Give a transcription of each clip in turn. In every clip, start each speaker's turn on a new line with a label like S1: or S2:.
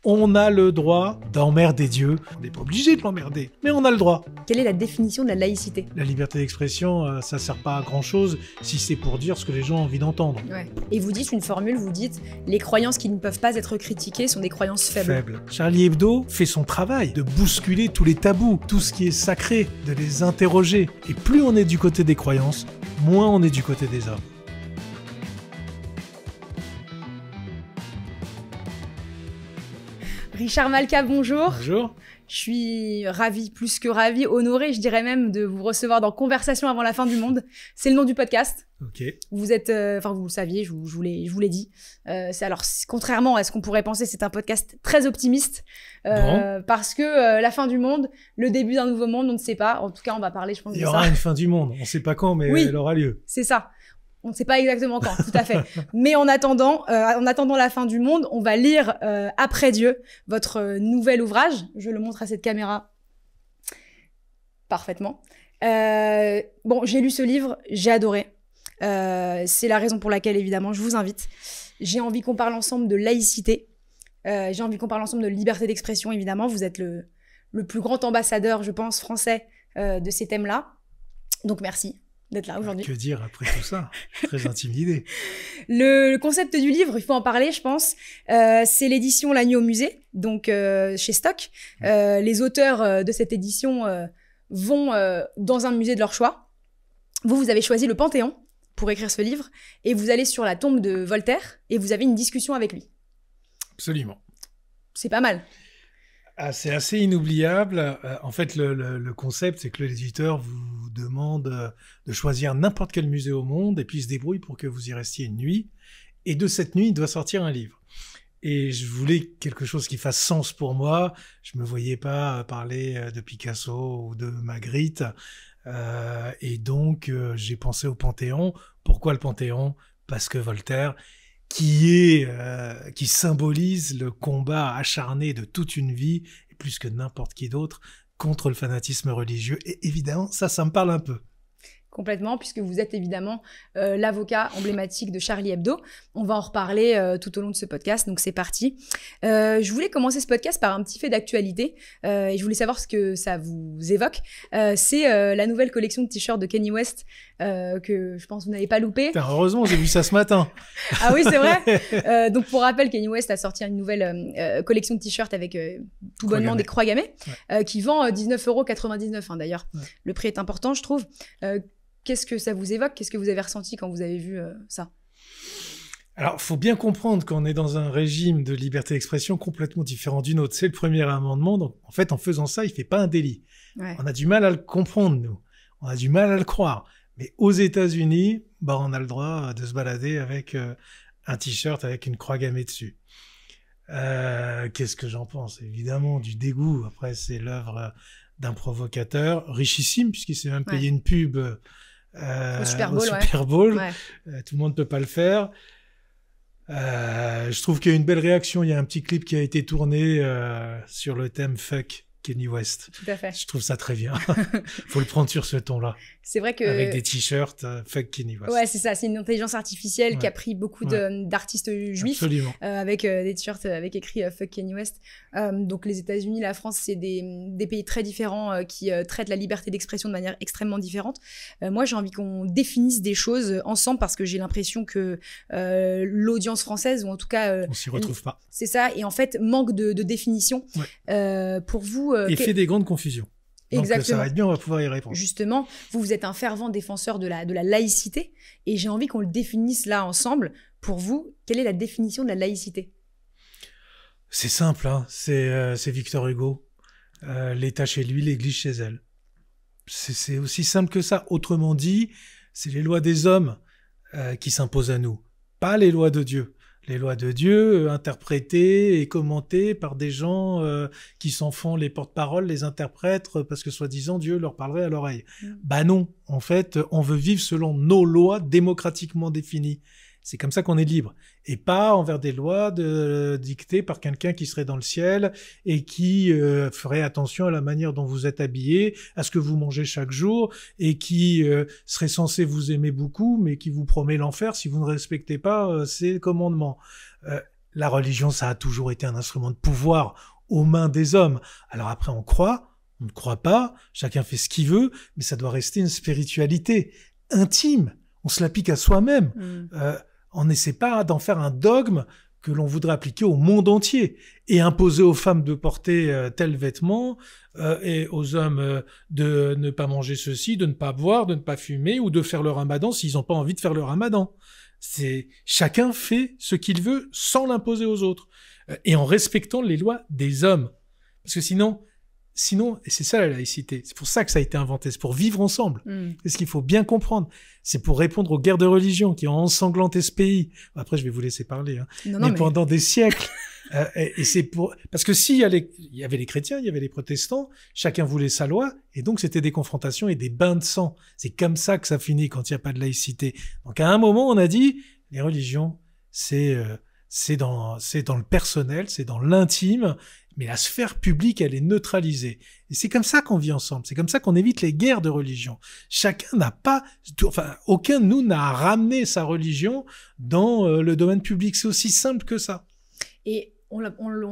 S1: On a le droit d'emmerder Dieu. On n'est pas obligé de l'emmerder, mais on a le droit.
S2: Quelle est la définition de la laïcité?
S1: La liberté d'expression, ça sert pas à grand chose si c'est pour dire ce que les gens ont envie d'entendre.
S2: Ouais. Et vous dites une formule, vous dites les croyances qui ne peuvent pas être critiquées sont des croyances faibles.
S1: Charlie Hebdo fait son travail de bousculer tous les tabous, tout ce qui est sacré, de les interroger. Et plus on est du côté des croyances, moins on est du côté des hommes.
S2: Richard Malka, bonjour.
S1: Bonjour.
S2: Je suis ravie, plus que ravie, honorée, je dirais même, de vous recevoir dans Conversation avant la fin du monde. C'est le nom du podcast.
S1: Ok.
S2: Vous êtes, vous le saviez, je vous l'ai dit. Contrairement à ce qu'on pourrait penser, c'est un podcast très optimiste. Parce que la fin du monde, le début d'un nouveau monde, on ne sait pas. En tout cas, on va parler, je pense, de ça.
S1: Il y aura une fin du monde. On ne sait pas quand, mais
S2: oui,
S1: elle aura lieu.
S2: C'est ça. On ne sait pas exactement quand, tout à fait. Mais en attendant la fin du monde, on va lire Après Dieu, votre nouvel ouvrage. Je le montre à cette caméra parfaitement. J'ai lu ce livre, j'ai adoré. C'est la raison pour laquelle, évidemment, je vous invite. J'ai envie qu'on parle ensemble de laïcité. J'ai envie qu'on parle ensemble de liberté d'expression, évidemment. Vous êtes le plus grand ambassadeur, je pense, français de ces thèmes-là. Donc, merci d'être là aujourd'hui.
S1: Que dire après tout ça? Très intimidé.
S2: Le concept du livre, il faut en parler, je pense. C'est l'édition La Nuit au musée, donc chez Stock. Les auteurs de cette édition vont dans un musée de leur choix. Vous avez choisi le Panthéon pour écrire ce livre, et vous allez sur la tombe de Voltaire, et vous avez une discussion avec lui.
S1: Absolument.
S2: C'est pas mal.
S1: Ah, c'est assez inoubliable. En fait, le concept, c'est que l'éditeur vous demande de choisir n'importe quel musée au monde et puis il se débrouille pour que vous y restiez une nuit. Et de cette nuit, il doit sortir un livre. Et je voulais quelque chose qui fasse sens pour moi. Je me voyais pas parler de Picasso ou de Magritte. Et donc, j'ai pensé au Panthéon. Pourquoi le Panthéon? Parce que Voltaire, qui symbolise le combat acharné de toute une vie, et plus que n'importe qui d'autre, contre le fanatisme religieux. Et évidemment, ça me parle un peu.
S2: Complètement, puisque vous êtes évidemment l'avocat emblématique de Charlie Hebdo. On va en reparler tout au long de ce podcast, donc c'est parti. Je voulais commencer ce podcast par un petit fait d'actualité, et je voulais savoir ce que ça vous évoque. C'est la nouvelle collection de t-shirts de Kanye West, que je pense que vous n'avez pas loupé.
S1: Heureusement, j'ai vu ça ce matin.
S2: Ah oui, c'est vrai. Donc pour rappel, Kanye West a sorti une nouvelle collection de t-shirts avec tout bonnement des croix gammées, qui vend 19,99 € d'ailleurs. Ouais. Le prix est important, je trouve. Qu'est-ce que ça vous évoque? Qu'est-ce que vous avez ressenti quand vous avez vu ça?
S1: Alors, faut bien comprendre qu'on est dans un régime de liberté d'expression complètement différent du nôtre. C'est le premier amendement. Donc, en fait, en faisant ça, il fait pas un délit. Ouais. On a du mal à le comprendre, nous. On a du mal à le croire. Mais aux États-Unis, on a le droit de se balader avec un t-shirt avec une croix gammée dessus. Qu'est-ce que j'en pense? Évidemment, du dégoût. Après, c'est l'œuvre d'un provocateur richissime, puisqu'il s'est même payé une pub au Super Bowl. Ouais. Tout le monde peut pas le faire. Je trouve qu'il y a une belle réaction. Il y a un petit clip qui a été tourné sur le thème Fuck Kanye West.
S2: Tout à fait.
S1: Je trouve ça très bien. Faut le prendre sur ce ton-là.
S2: C'est vrai que...
S1: Avec des t-shirts Fuck Kanye West.
S2: Ouais, c'est ça. C'est une intelligence artificielle qui a pris beaucoup d'artistes juifs.
S1: Absolument.
S2: Avec des t-shirts avec écrit Fuck Kanye West. Donc les États-Unis, la France, c'est des pays très différents qui traitent la liberté d'expression de manière extrêmement différente. Moi, j'ai envie qu'on définisse des choses ensemble parce que j'ai l'impression que l'audience française, ou en tout cas...
S1: on s'y retrouve pas.
S2: C'est ça. Et en fait, manque de définition. Pour vous...
S1: et fait des grandes confusions. Donc
S2: Exactement.
S1: Ça va être bien, on va pouvoir y répondre.
S2: Justement, vous êtes un fervent défenseur de la laïcité, et j'ai envie qu'on le définisse là ensemble. Pour vous, quelle est la définition de la laïcité?
S1: C'est simple, hein. C'est Victor Hugo. L'État chez lui, l'Église chez elle. C'est aussi simple que ça. Autrement dit, c'est les lois des hommes qui s'imposent à nous, pas les lois de Dieu. Les lois de Dieu interprétées et commentées par des gens qui s'en font les porte-paroles, les interprètes, parce que soi-disant Dieu leur parlerait à l'oreille. Bah non, en fait, on veut vivre selon nos lois démocratiquement définies. C'est comme ça qu'on est libre. Et pas envers des lois dictées par quelqu'un qui serait dans le ciel et qui ferait attention à la manière dont vous êtes habillé, à ce que vous mangez chaque jour, et qui serait censé vous aimer beaucoup, mais qui vous promet l'enfer si vous ne respectez pas ces commandements. la religion, ça a toujours été un instrument de pouvoir aux mains des hommes. Alors après, on croit, on ne croit pas, chacun fait ce qu'il veut, mais ça doit rester une spiritualité intime. On se l'applique à soi-même. On n'essaie pas d'en faire un dogme que l'on voudrait appliquer au monde entier et imposer aux femmes de porter tel vêtement et aux hommes de ne pas manger ceci, de ne pas boire, de ne pas fumer ou de faire le ramadan s'ils n'ont pas envie de faire le ramadan. Chacun fait ce qu'il veut sans l'imposer aux autres et en respectant les lois des hommes. Parce que sinon, et c'est ça la laïcité, c'est pour ça que ça a été inventé, c'est pour vivre ensemble. C'est ce qu'il faut bien comprendre. C'est pour répondre aux guerres de religion qui ont ensanglanté ce pays. Après, je vais vous laisser parler. Mais pendant des siècles. Et c'est parce que s'il y avait les chrétiens, il y avait les protestants, chacun voulait sa loi, et donc c'était des confrontations et des bains de sang. C'est comme ça que ça finit quand il n'y a pas de laïcité. Donc à un moment, on a dit, les religions, c'est dans le personnel, c'est dans l'intime, mais la sphère publique, elle est neutralisée. Et c'est comme ça qu'on vit ensemble. C'est comme ça qu'on évite les guerres de religion. Aucun de nous n'a ramené sa religion dans le domaine public. C'est aussi simple que ça.
S2: Et on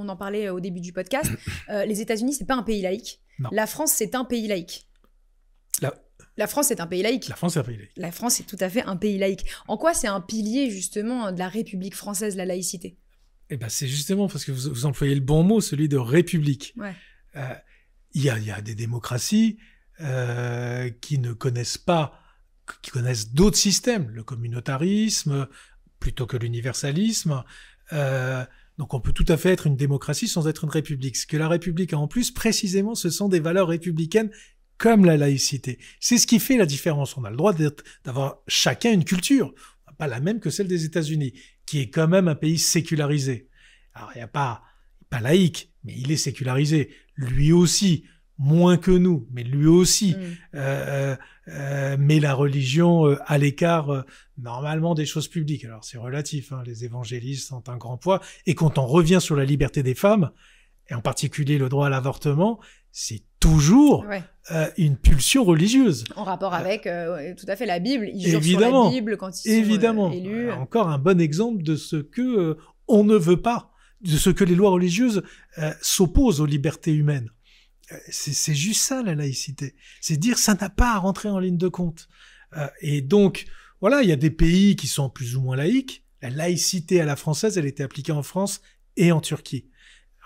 S2: en parlait au début du podcast. Les États-Unis, c'est pas un pays laïque.
S1: Non.
S2: La France, c'est un pays laïque. La France, c'est un pays laïque.
S1: La France, c'est un pays laïque.
S2: La France, c'est tout à fait un pays laïque. En quoi c'est un pilier, justement, de la République française, la laïcité ?
S1: Eh ben, c'est justement parce que vous employez le bon mot, celui de république.
S2: Ouais.
S1: Il y a des démocraties qui ne connaissent pas, qui connaissent d'autres systèmes, le communautarisme plutôt que l'universalisme. Donc on peut tout à fait être une démocratie sans être une république. Ce que la République a en plus, précisément, ce sont des valeurs républicaines comme la laïcité. C'est ce qui fait la différence. On a le droit d'avoir chacun une culture, pas la même que celle des États-Unis, qui est quand même un pays sécularisé. Alors il n'y a pas laïque, mais il est sécularisé. Lui aussi, moins que nous, mais lui aussi met la religion à l'écart normalement des choses publiques. Alors c'est relatif, les évangélistes ont un grand poids, et quand on revient sur la liberté des femmes, et en particulier le droit à l'avortement, c'est toujours une pulsion religieuse.
S2: En rapport avec tout à fait la Bible, ils jurent
S1: évidemment,
S2: sur la Bible quand ils sont élus.
S1: Encore un bon exemple de ce que on ne veut pas, de ce que les lois religieuses s'opposent aux libertés humaines. C'est juste ça, la laïcité. C'est dire ça n'a pas à rentrer en ligne de compte. Et donc, voilà, il y a des pays qui sont plus ou moins laïques. La laïcité à la française, elle était appliquée en France et en Turquie.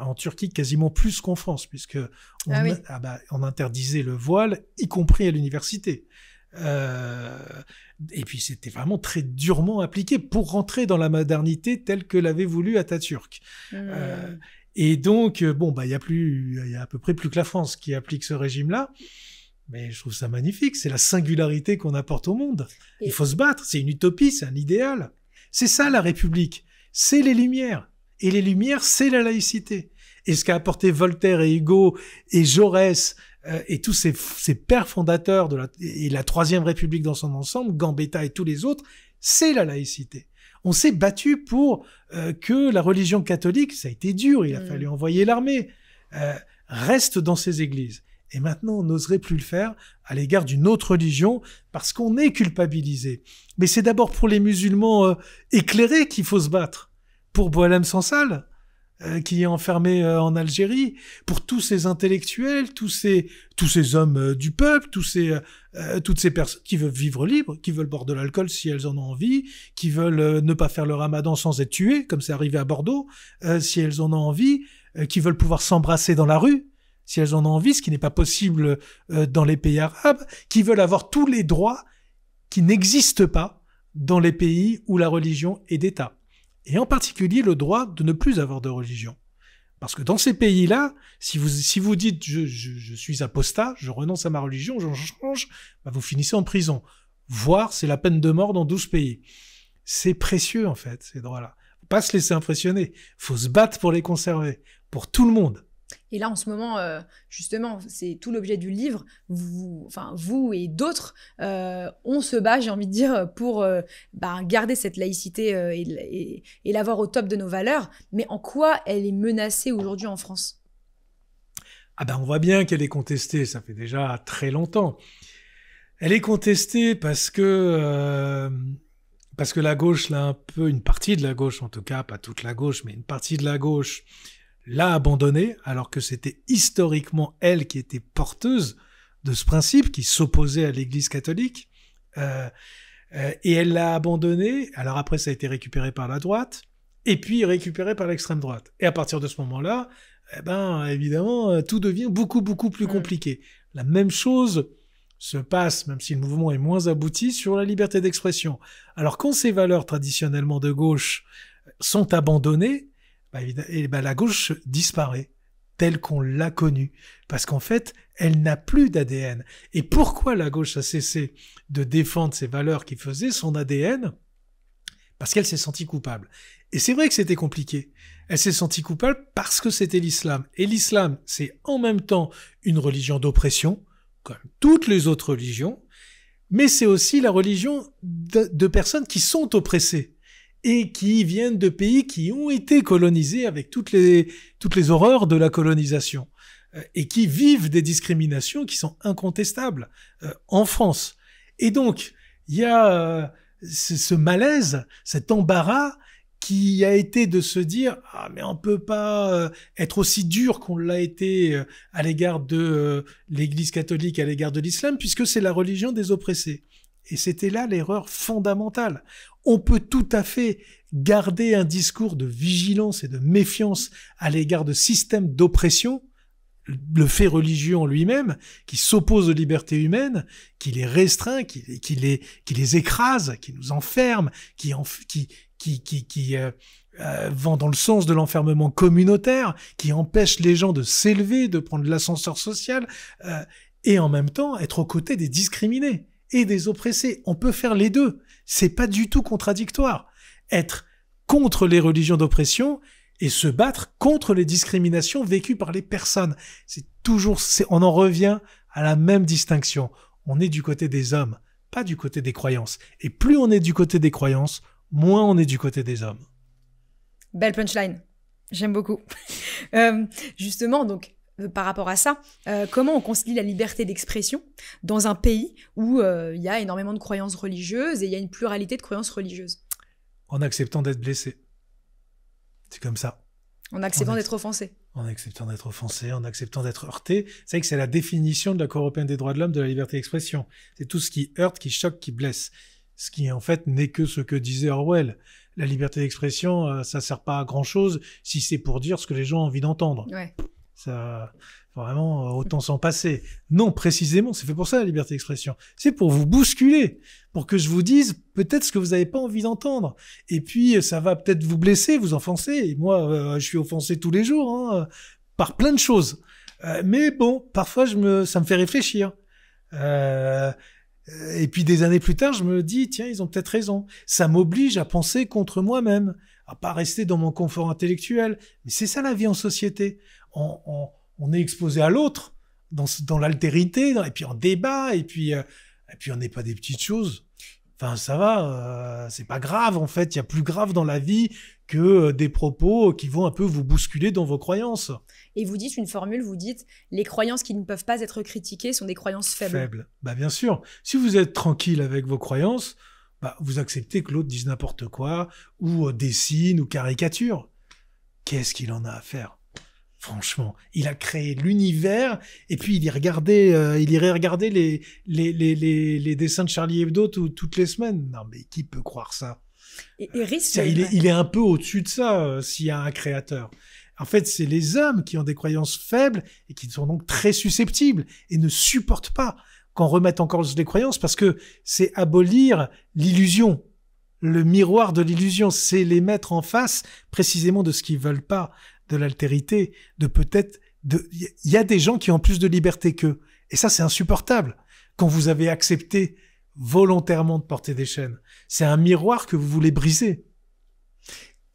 S1: En Turquie, quasiment plus qu'en France, puisque on interdisait le voile, y compris à l'université. Et puis, c'était vraiment très durement appliqué pour rentrer dans la modernité telle que l'avait voulu Atatürk. Et donc, il y a à peu près plus que la France qui applique ce régime-là. Mais je trouve ça magnifique. C'est la singularité qu'on apporte au monde. Il faut se battre. C'est une utopie, c'est un idéal. C'est ça, la République. C'est les Lumières. Et les Lumières, c'est la laïcité. Et ce qu'a apporté Voltaire et Hugo et Jaurès et tous ces pères fondateurs et la Troisième République dans son ensemble, Gambetta et tous les autres, c'est la laïcité. On s'est battu pour que la religion catholique, ça a été dur, il a fallu envoyer l'armée, reste dans ses églises. Et maintenant, on n'oserait plus le faire à l'égard d'une autre religion parce qu'on est culpabilisé. Mais c'est d'abord pour les musulmans éclairés qu'il faut se battre. Pour Boualem Sansal, qui est enfermé en Algérie, pour tous ces intellectuels, tous ces hommes du peuple, toutes ces personnes qui veulent vivre libre, qui veulent boire de l'alcool si elles en ont envie, qui veulent ne pas faire le ramadan sans être tuées, comme c'est arrivé à Bordeaux, si elles en ont envie, qui veulent pouvoir s'embrasser dans la rue, si elles en ont envie, ce qui n'est pas possible dans les pays arabes, qui veulent avoir tous les droits qui n'existent pas dans les pays où la religion est d'État. Et en particulier le droit de ne plus avoir de religion. Parce que dans ces pays-là, si vous dites je suis apostat, je renonce à ma religion, j'en change, vous finissez en prison. Voire c'est la peine de mort dans 12 pays. C'est précieux en fait, ces droits-là. Faut pas se laisser impressionner. Faut se battre pour les conserver. Pour tout le monde.
S2: Et là, en ce moment, justement, c'est tout l'objet du livre. Vous et d'autres, on se bat, j'ai envie de dire, pour garder cette laïcité et l'avoir au top de nos valeurs. Mais en quoi elle est menacée aujourd'hui en France ?
S1: On voit bien qu'elle est contestée, ça fait déjà très longtemps. Elle est contestée parce que parce que la gauche l'a un peu, une partie de la gauche en tout cas, pas toute la gauche, mais une partie de la gauche l'a abandonné, alors que c'était historiquement elle qui était porteuse de ce principe, qui s'opposait à l'Église catholique. Et elle l'a abandonné. Alors après, ça a été récupéré par la droite, et puis récupéré par l'extrême droite. Et à partir de ce moment-là, eh ben, évidemment, tout devient beaucoup, beaucoup plus compliqué. La même chose se passe, même si le mouvement est moins abouti, sur la liberté d'expression. Alors quand ces valeurs traditionnellement de gauche sont abandonnées, la gauche disparaît telle qu'on l'a connue. Parce qu'en fait, elle n'a plus d'ADN. Et pourquoi la gauche a cessé de défendre ces valeurs qui faisaient son ADN? Parce qu'elle s'est sentie coupable. Et c'est vrai que c'était compliqué. Elle s'est sentie coupable parce que c'était l'islam. Et l'islam, c'est en même temps une religion d'oppression, comme toutes les autres religions, mais c'est aussi la religion de personnes qui sont oppressées et qui viennent de pays qui ont été colonisés avec toutes les horreurs de la colonisation et qui vivent des discriminations qui sont incontestables en France. Et donc, il y a ce malaise, cet embarras qui a été de se dire « Ah, mais on peut pas être aussi dur qu'on l'a été à l'égard de l'Église catholique, à l'égard de l'islam, puisque c'est la religion des oppressés. » Et c'était là l'erreur fondamentale. On peut tout à fait garder un discours de vigilance et de méfiance à l'égard de systèmes d'oppression, le fait religieux en lui-même, qui s'oppose aux libertés humaines, qui les restreint, qui les écrase, qui nous enferme, qui vont dans le sens de l'enfermement communautaire, qui empêche les gens de s'élever, de prendre l'ascenseur social, et en même temps être aux côtés des discriminés et des oppressés. On peut faire les deux. C'est pas du tout contradictoire. Être contre les religions d'oppression et se battre contre les discriminations vécues par les personnes. On en revient à la même distinction. On est du côté des hommes, pas du côté des croyances. Et plus on est du côté des croyances, moins on est du côté des hommes.
S2: Belle punchline. J'aime beaucoup. Justement, donc, par rapport à ça, comment on concilie la liberté d'expression dans un pays où il y a énormément de croyances religieuses et il y a une pluralité de croyances religieuses?
S1: En acceptant d'être blessé. C'est comme ça.
S2: En acceptant d'être offensé.
S1: En acceptant d'être offensé, en acceptant d'être heurté. C'est vrai que c'est la définition de la Cour européenne des droits de l'homme de la liberté d'expression. C'est tout ce qui heurte, qui choque, qui blesse. Ce qui, en fait, n'est que ce que disait Orwell. La liberté d'expression, ça sert pas à grand-chose si c'est pour dire ce que les gens ont envie d'entendre.
S2: Ouais.
S1: Ça, vraiment, autant s'en passer. Non, précisément, c'est fait pour ça, la liberté d'expression. C'est pour vous bousculer, pour que je vous dise peut-être ce que vous n'avez pas envie d'entendre. Et puis, ça va peut-être vous blesser, vous offenser. Et moi, je suis offensé tous les jours, hein, par plein de choses. Mais bon, parfois, ça me fait réfléchir. Et puis, des années plus tard, je me dis, tiens, ils ont peut-être raison. Ça m'oblige à penser contre moi-même, à pas rester dans mon confort intellectuel. Mais c'est ça la vie en société. On est exposé à l'autre, dans l'altérité, et puis en débat, et puis on n'est pas des petites choses. Enfin, ça va, c'est pas grave en fait. Il y a plus grave dans la vie que des propos qui vont un peu vous bousculer dans vos croyances.
S2: Et vous dites une formule, vous dites les croyances qui ne peuvent pas être critiquées sont des croyances faibles.
S1: Faibles. Bah bien sûr. Si vous êtes tranquille avec vos croyances, bah vous acceptez que l'autre dise n'importe quoi ou dessine ou caricature. Qu'est-ce qu'il en a à faire? Franchement, il a créé l'univers et puis il irait regarder les dessins de Charlie Hebdo toutes les semaines. Non mais qui peut croire ça?
S2: Et risque.
S1: Il est un peu au-dessus de ça s'il y a un créateur. En fait, c'est les hommes qui ont des croyances faibles et qui sont donc très susceptibles et ne supportent pas qu'on remette en cause les croyances parce que c'est abolir l'illusion. Le miroir de l'illusion, c'est les mettre en face précisément de ce qu'ils veulent pas, de l'altérité, il y a des gens qui ont plus de liberté qu'eux. Et ça, c'est insupportable. Quand vous avez accepté volontairement de porter des chaînes, c'est un miroir que vous voulez briser.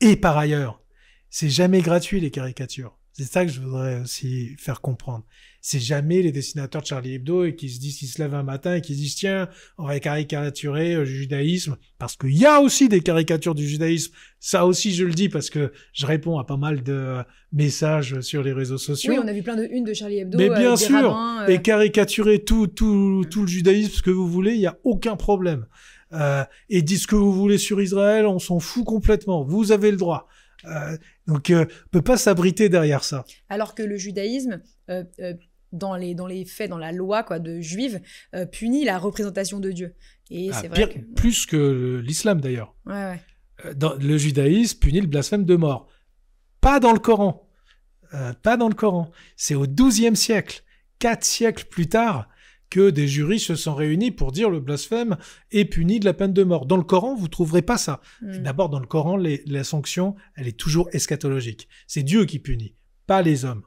S1: Et par ailleurs, c'est jamais gratuit les caricatures. C'est ça que je voudrais aussi faire comprendre. C'est jamais les dessinateurs de Charlie Hebdo et qui se lèvent un matin et qui se disent tiens, on va caricaturer le judaïsme parce qu'il y a aussi des caricatures du judaïsme. Ça aussi, je le dis parce que je réponds à pas mal de messages sur les réseaux sociaux.
S2: Oui, on a vu plein de unes de Charlie Hebdo.
S1: Mais bien sûr,
S2: rabbins,
S1: et caricaturer tout le judaïsme, ce que vous voulez, il y a aucun problème. et dites ce que vous voulez sur Israël, on s'en fout complètement, vous avez le droit. Donc, on peut pas s'abriter derrière ça.
S2: Alors que le judaïsme, dans les faits, dans la loi de juive, punit la représentation de Dieu. Et c'est vrai
S1: pire, plus que l'islam d'ailleurs.
S2: Ouais.
S1: Dans le judaïsme punit le blasphème de mort. Pas dans le Coran. Pas dans le Coran. C'est au XIIe siècle, 4 siècles plus tard, que des jurys se sont réunis pour dire le blasphème est puni de la peine de mort. Dans le Coran, vous trouverez pas ça. D'abord, dans le Coran, la sanction, elle est toujours eschatologique. C'est Dieu qui punit, pas les hommes.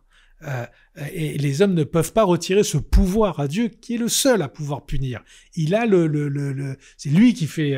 S1: Et les hommes ne peuvent pas retirer ce pouvoir à Dieu, qui est le seul à pouvoir punir. Il a c'est lui qui fait,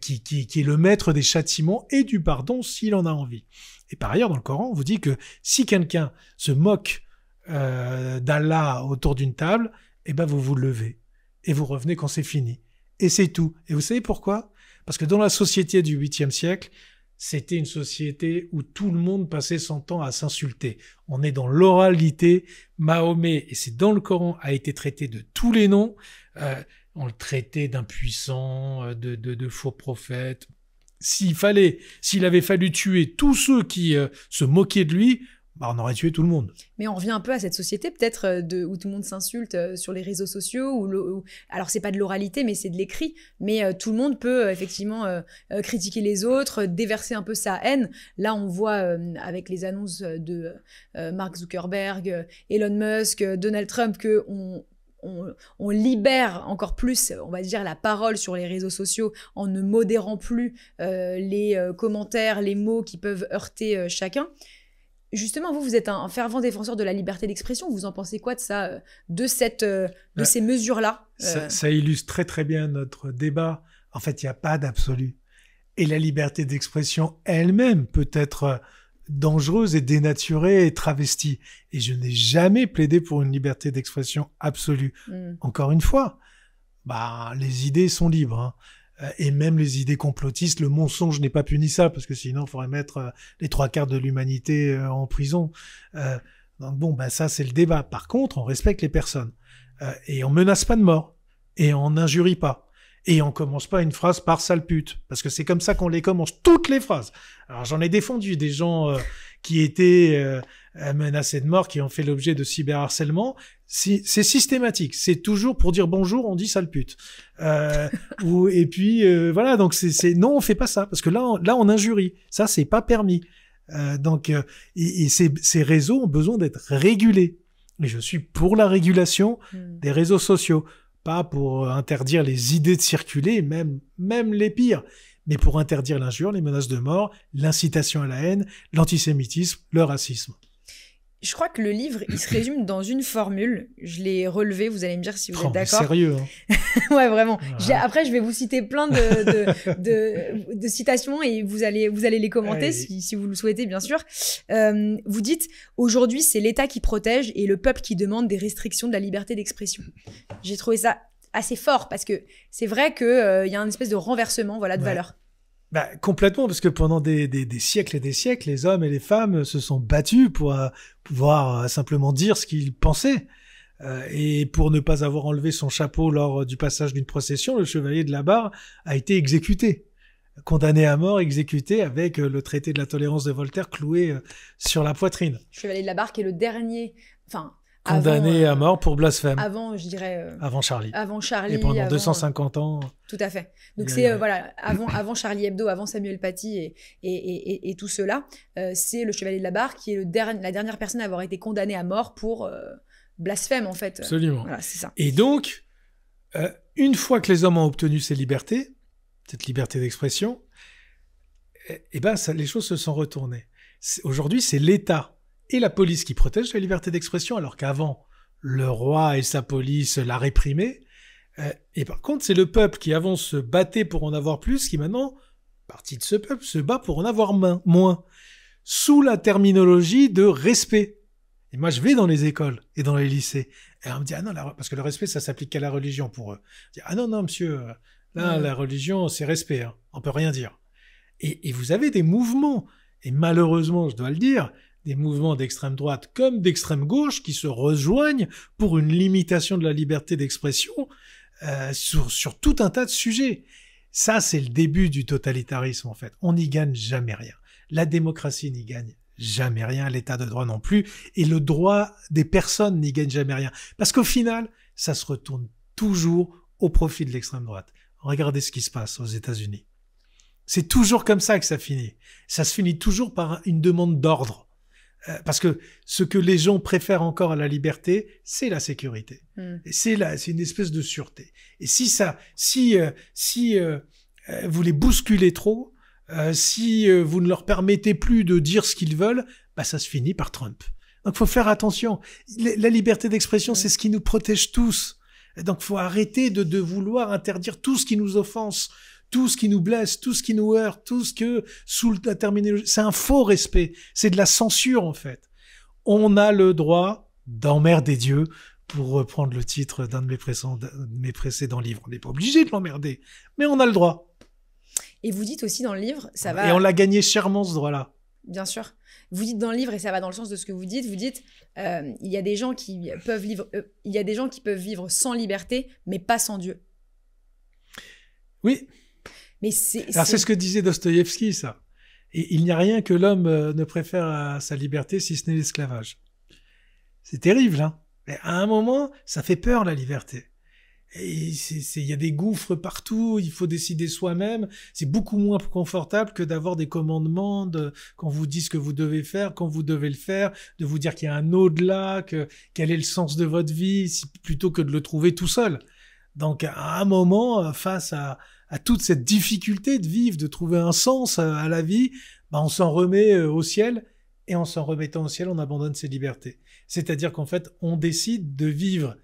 S1: qui est le maître des châtiments et du pardon s'il en a envie. Et par ailleurs, dans le Coran, on vous dit que si quelqu'un se moque d'Allah autour d'une table, eh ben vous vous levez et vous revenez quand c'est fini. Et c'est tout. Et vous savez pourquoi? Parce que dans la société du 8e siècle, c'était une société où tout le monde passait son temps à s'insulter. On est dans l'oralité. Mahomet, et c'est dans le Coran, a été traité de tous les noms. On le traitait d'impuissant, de faux prophète. S'il avait fallu tuer tous ceux qui se moquaient de lui, on aurait tué tout le monde.
S2: Mais on revient un peu à cette société peut-être où tout le monde s'insulte sur les réseaux sociaux. Alors c'est pas de l'oralité, mais c'est de l'écrit. Mais tout le monde peut effectivement critiquer les autres, déverser un peu sa haine. Là, on voit avec les annonces de Mark Zuckerberg, Elon Musk, Donald Trump que on libère encore plus, on va dire, la parole sur les réseaux sociaux en ne modérant plus les commentaires, les mots qui peuvent heurter chacun. Justement, vous êtes un fervent défenseur de la liberté d'expression. Vous en pensez quoi de ça, de ces mesures-là?
S1: Ça illustre très très bien notre débat. En fait, il n'y a pas d'absolu. Et la liberté d'expression elle-même peut être dangereuse et dénaturée et travestie. Et je n'ai jamais plaidé pour une liberté d'expression absolue. Encore une fois, les idées sont libres, hein. Et même les idées complotistes, le mensonge n'est pas punissable, parce que sinon il faudrait mettre les 3/4 de l'humanité en prison. Donc ça c'est le débat. Par contre, on respecte les personnes. Et on menace pas de mort. Et on n'injurie pas. Et on commence pas une phrase par sale pute. Parce que c'est comme ça qu'on les commence, toutes les phrases. Alors j'en ai défendu des gens qui étaient menacés de mort, qui ont fait l'objet de cyberharcèlement. C'est systématique. C'est toujours pour dire bonjour, on dit sale pute. Et puis voilà, donc non, on fait pas ça. Parce que là on injurie. Ça, c'est pas permis. Et ces réseaux ont besoin d'être régulés. Et je suis pour la régulation des réseaux sociaux. Pas pour interdire les idées de circuler, même les pires, mais pour interdire l'injure, les menaces de mort, l'incitation à la haine, l'antisémitisme, le racisme.
S2: Je crois que le livre, il se résume dans une formule. Je l'ai relevé, vous allez me dire si vous êtes d'accord.
S1: Sérieux, hein.
S2: Ouais, vraiment.
S1: Ouais.
S2: Après, je vais vous citer plein de citations et vous allez les commenter si vous le souhaitez, bien sûr. Vous dites « Aujourd'hui, c'est l'État qui protège et le peuple qui demande des restrictions de la liberté d'expression. » J'ai trouvé ça assez fort parce que c'est vrai qu'il y a une espèce de renversement de valeur.
S1: Complètement, parce que pendant des siècles et des siècles, les hommes et les femmes se sont battus pour pouvoir simplement dire ce qu'ils pensaient. Et pour ne pas avoir enlevé son chapeau lors du passage d'une procession, le chevalier de la barre a été exécuté. Condamné à mort, exécuté avec le traité de la tolérance de Voltaire cloué sur la poitrine.
S2: Chevalier de la barre qui est le dernier...
S1: Condamné à mort pour blasphème.
S2: Avant, je dirais...
S1: avant Charlie.
S2: Avant Charlie.
S1: Et pendant 250 ans...
S2: Tout à fait. Donc c'est, avant Charlie Hebdo, avant Samuel Paty et tout cela, c'est le Chevalier de la Barre qui est la dernière personne à avoir été condamnée à mort pour blasphème, en fait.
S1: Absolument.
S2: Voilà, c'est ça.
S1: Et donc, une fois que les hommes ont obtenu ces libertés, cette liberté d'expression, les choses se sont retournées. Aujourd'hui, c'est l'État et la police qui protègent la liberté d'expression, alors qu'avant, le roi et sa police la réprimaient. Et par contre, c'est le peuple qui avant se battait pour en avoir plus, qui maintenant, partie de ce peuple, se bat pour en avoir moins, sous la terminologie de respect. Et moi, je vais dans les écoles et dans les lycées, et on me dit, ah non, parce que le respect, ça s'applique qu'à la religion pour eux. Je dis, ah non, monsieur, là, la religion, c'est respect, hein, on peut rien dire. Et vous avez des mouvements, et malheureusement, je dois le dire, des mouvements d'extrême droite comme d'extrême gauche qui se rejoignent pour une limitation de la liberté d'expression sur tout un tas de sujets. Ça, c'est le début du totalitarisme, en fait. On n'y gagne jamais rien. La démocratie n'y gagne jamais rien, l'état de droit non plus, et le droit des personnes n'y gagne jamais rien. Parce qu'au final, ça se retourne toujours au profit de l'extrême droite. Regardez ce qui se passe aux États-Unis. C'est toujours comme ça que ça finit. Ça se finit toujours par une demande d'ordre. Parce que ce que les gens préfèrent encore à la liberté, c'est la sécurité. Et c'est une espèce de sûreté. Et si vous les bousculez trop, si vous ne leur permettez plus de dire ce qu'ils veulent, bah ça se finit par Trump. Donc faut faire attention. La liberté d'expression, c'est ce qui nous protège tous. Donc faut arrêter de vouloir interdire tout ce qui nous offense, tout ce qui nous blesse, tout ce qui nous heurte, tout ce que, sous la terminologie, c'est un faux respect. C'est de la censure, en fait. On a le droit d'emmerder Dieu, pour reprendre le titre d'un de mes précédents livres. On n'est pas obligé de l'emmerder, mais on a le droit.
S2: Et vous dites aussi dans le livre, ça va...
S1: Et on l'a gagné chèrement, ce droit-là.
S2: Bien sûr. Vous dites dans le livre, et ça va dans le sens de ce que vous dites, il y a des gens qui peuvent vivre sans liberté, mais pas sans Dieu.
S1: Oui.
S2: Mais
S1: c'est ce que disait Dostoïevski, ça. Et il n'y a rien que l'homme ne préfère à sa liberté, si ce n'est l'esclavage. C'est terrible, hein. Mais à un moment, ça fait peur, la liberté. Et il y a des gouffres partout, il faut décider soi-même. C'est beaucoup moins confortable que d'avoir des commandements qu'on vous dit ce que vous devez faire, quand vous devez le faire, de vous dire qu'il y a un au-delà, quel est le sens de votre vie, plutôt que de le trouver tout seul. Donc, à un moment, face à toute cette difficulté de vivre, de trouver un sens à la vie, bah, on s'en remet au ciel, et en s'en remettant au ciel, on abandonne ses libertés. C'est-à-dire qu'en fait, on décide de vivre,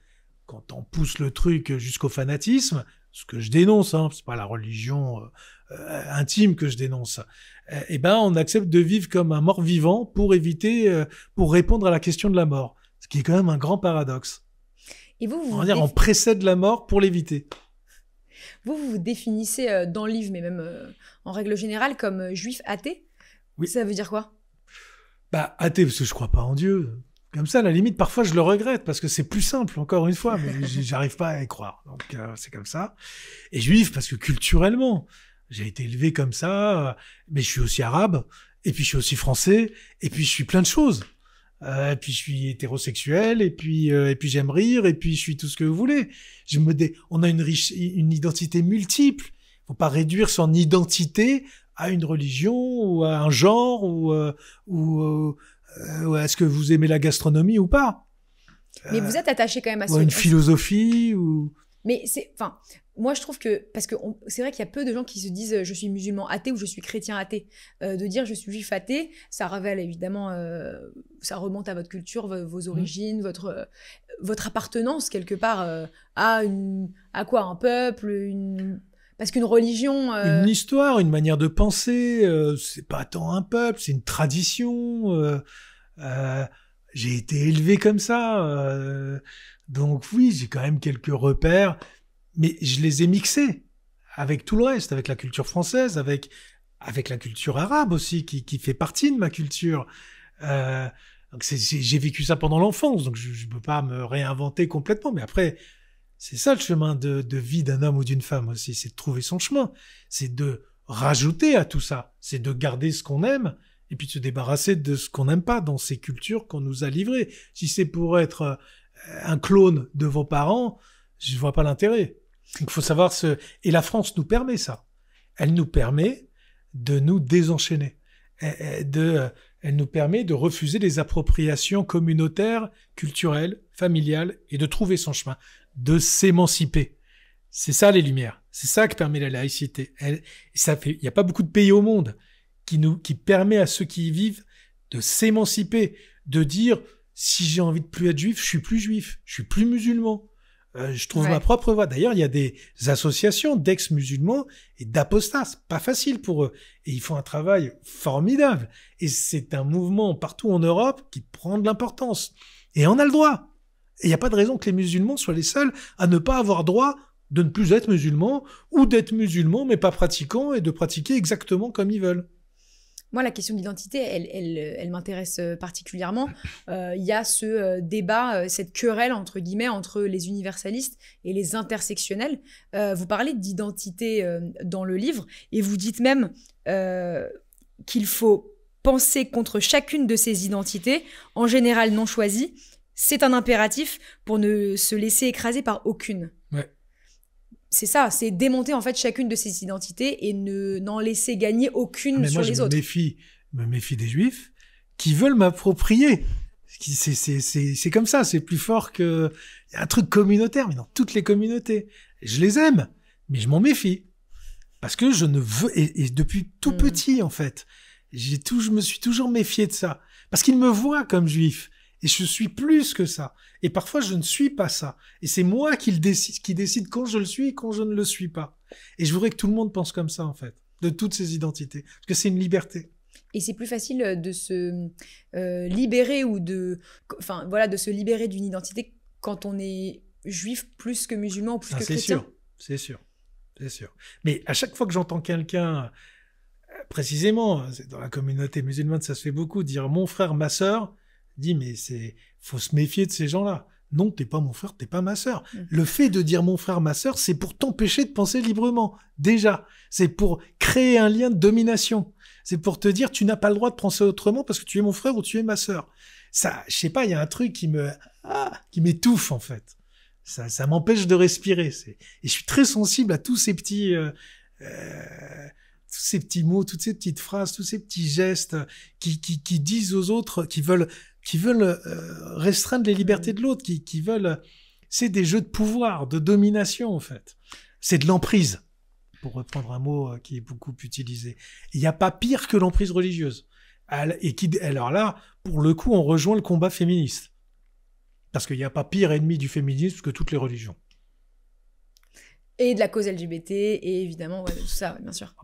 S1: quand on pousse le truc jusqu'au fanatisme, ce que je dénonce, hein, c'est pas la religion intime que je dénonce, eh ben, on accepte de vivre comme un mort-vivant pour répondre à la question de la mort. Ce qui est quand même un grand paradoxe.
S2: Et
S1: on précède la mort pour l'éviter.
S2: Vous vous définissez dans le livre, mais même en règle générale, comme juif athée. Oui. Ça veut dire quoi?
S1: Bah, athée, parce que je crois pas en Dieu. Comme ça, à la limite, parfois, je le regrette, parce que c'est plus simple, encore une fois, mais j'arrive pas à y croire. Donc, c'est comme ça. Et juif, parce que culturellement, j'ai été élevé comme ça, mais je suis aussi arabe, et puis je suis aussi français, et puis je suis plein de choses. Et puis je suis hétérosexuel, et puis j'aime rire, et puis je suis tout ce que vous voulez. On a une identité multiple. Faut pas réduire son identité à une religion ou à un genre ou est-ce que vous aimez la gastronomie ou pas.
S2: Mais vous êtes attaché quand même à
S1: une philosophie ou.
S2: Mais moi je trouve que parce que c'est vrai qu'il y a peu de gens qui se disent je suis musulman athée ou je suis chrétien athée. De dire je suis juif athée, ça révèle évidemment, ça remonte à votre culture, vos origines, votre appartenance quelque part à quoi, un peuple, parce qu'une religion,
S1: une histoire, une manière de penser, c'est pas tant un peuple, c'est une tradition. J'ai été élevé comme ça, donc oui, j'ai quand même quelques repères. Mais je les ai mixés avec tout le reste, avec la culture française, avec la culture arabe aussi, qui fait partie de ma culture. Donc j'ai vécu ça pendant l'enfance, donc je peux pas me réinventer complètement. Mais après, c'est ça le chemin de vie d'un homme ou d'une femme aussi, c'est de trouver son chemin. C'est de rajouter à tout ça, c'est de garder ce qu'on aime et puis de se débarrasser de ce qu'on n'aime pas dans ces cultures qu'on nous a livrées. Si c'est pour être un clone de vos parents, je vois pas l'intérêt. Donc, il faut savoir et la France nous permet ça. Elle nous permet de nous désenchaîner. Elle nous permet de refuser les appropriations communautaires, culturelles, familiales et de trouver son chemin, de s'émanciper. C'est ça les Lumières. C'est ça que permet la laïcité. Il n'y a pas beaucoup de pays au monde qui permet à ceux qui y vivent de s'émanciper, de dire si j'ai envie de plus être juif, je suis plus juif, je suis plus musulman. Je trouve ma propre voie. D'ailleurs, il y a des associations d'ex-musulmans et d'apostats. C'est pas facile pour eux. Et ils font un travail formidable. Et c'est un mouvement partout en Europe qui prend de l'importance. Et on a le droit. Et il n'y a pas de raison que les musulmans soient les seuls à ne pas avoir droit de ne plus être musulmans ou d'être musulmans mais pas pratiquants et de pratiquer exactement comme ils veulent.
S2: Moi, la question d'identité, elle m'intéresse particulièrement. Il y a ce débat, cette querelle, entre guillemets, entre les universalistes et les intersectionnels. Vous parlez d'identité dans le livre et vous dites même qu'il faut penser contre chacune de ces identités, en général non choisies. C'est un impératif pour ne se laisser écraser par aucune.
S1: Ouais.
S2: C'est ça, c'est démonter en fait chacune de ces identités et n'en laisser gagner aucune sur les autres.
S1: Me méfie des juifs qui veulent m'approprier. C'est comme ça, c'est plus fort que... Il y a un truc communautaire, mais dans toutes les communautés. Je les aime, mais je m'en méfie. Parce que je ne veux... Et depuis tout petit, en fait, je me suis toujours méfié de ça. Parce qu'ils me voient comme juif. Et je suis plus que ça. Et parfois, je ne suis pas ça. Et c'est moi qui décide quand je le suis et quand je ne le suis pas. Et je voudrais que tout le monde pense comme ça, en fait, de toutes ces identités. Parce que c'est une liberté.
S2: Et c'est plus facile de se libérer ou de se libérer d'une identité quand on est juif plus que musulman ou plus que chrétien.
S1: C'est sûr. Mais à chaque fois que j'entends quelqu'un, précisément, dans la communauté musulmane, ça se fait beaucoup, dire mon frère, ma sœur, dit mais faut se méfier de ces gens-là. Non, t'es pas mon frère, t'es pas ma sœur. Le fait de dire mon frère, ma sœur, c'est pour t'empêcher de penser librement. Déjà, c'est pour créer un lien de domination. C'est pour te dire tu n'as pas le droit de penser autrement parce que tu es mon frère ou tu es ma sœur. Ça, je sais pas, il y a un truc qui m'étouffe en fait. Ça m'empêche de respirer. Et je suis très sensible à tous ces petits mots, toutes ces petites phrases, tous ces petits gestes qui disent aux autres, qui veulent restreindre les libertés de l'autre, qui veulent... C'est des jeux de pouvoir, de domination, en fait. C'est de l'emprise, pour reprendre un mot qui est beaucoup utilisé. Il n'y a pas pire que l'emprise religieuse. Alors là, pour le coup, on rejoint le combat féministe. Parce qu'il n'y a pas pire ennemi du féminisme que toutes les religions.
S2: Et de la cause LGBT, et évidemment, tout ça, bien sûr.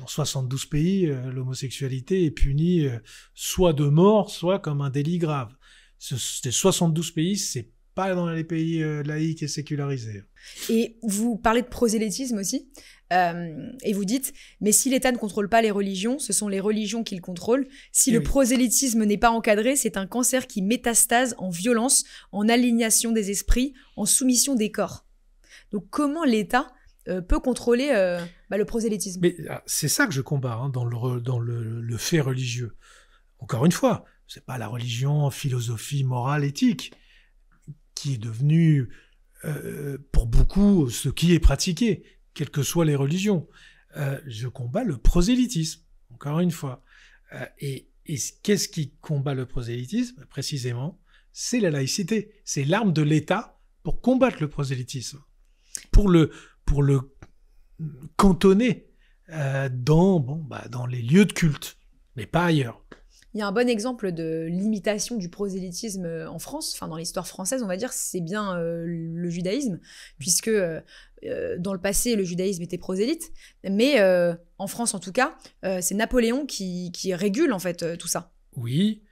S1: Dans 72 pays, l'homosexualité est punie soit de mort, soit comme un délit grave. Ces 72 pays, c'est pas dans les pays laïques et sécularisés.
S2: Et vous parlez de prosélytisme aussi, et vous dites « Mais si l'État ne contrôle pas les religions, ce sont les religions qui le contrôlent. Si le prosélytisme n'est pas encadré, c'est un cancer qui métastase en violence, en aliénation des esprits, en soumission des corps. » Donc comment l'État peut contrôler le prosélytisme?
S1: Mais c'est ça que je combats dans le fait religieux. Encore une fois, c'est pas la religion, philosophie, morale, éthique qui est devenue pour beaucoup ce qui est pratiqué, quelles que soient les religions. Je combats le prosélytisme, encore une fois. Et qu'est-ce qui combat le prosélytisme? Précisément, c'est la laïcité. C'est l'arme de l'État pour combattre le prosélytisme. Pour le cantonner dans les lieux de culte, mais pas ailleurs.
S2: Il y a un bon exemple de l'imitation du prosélytisme en France, enfin dans l'histoire française, on va dire, c'est bien le judaïsme, puisque dans le passé, le judaïsme était prosélyte, mais en France en tout cas, c'est Napoléon qui régule en fait tout ça.
S1: Oui.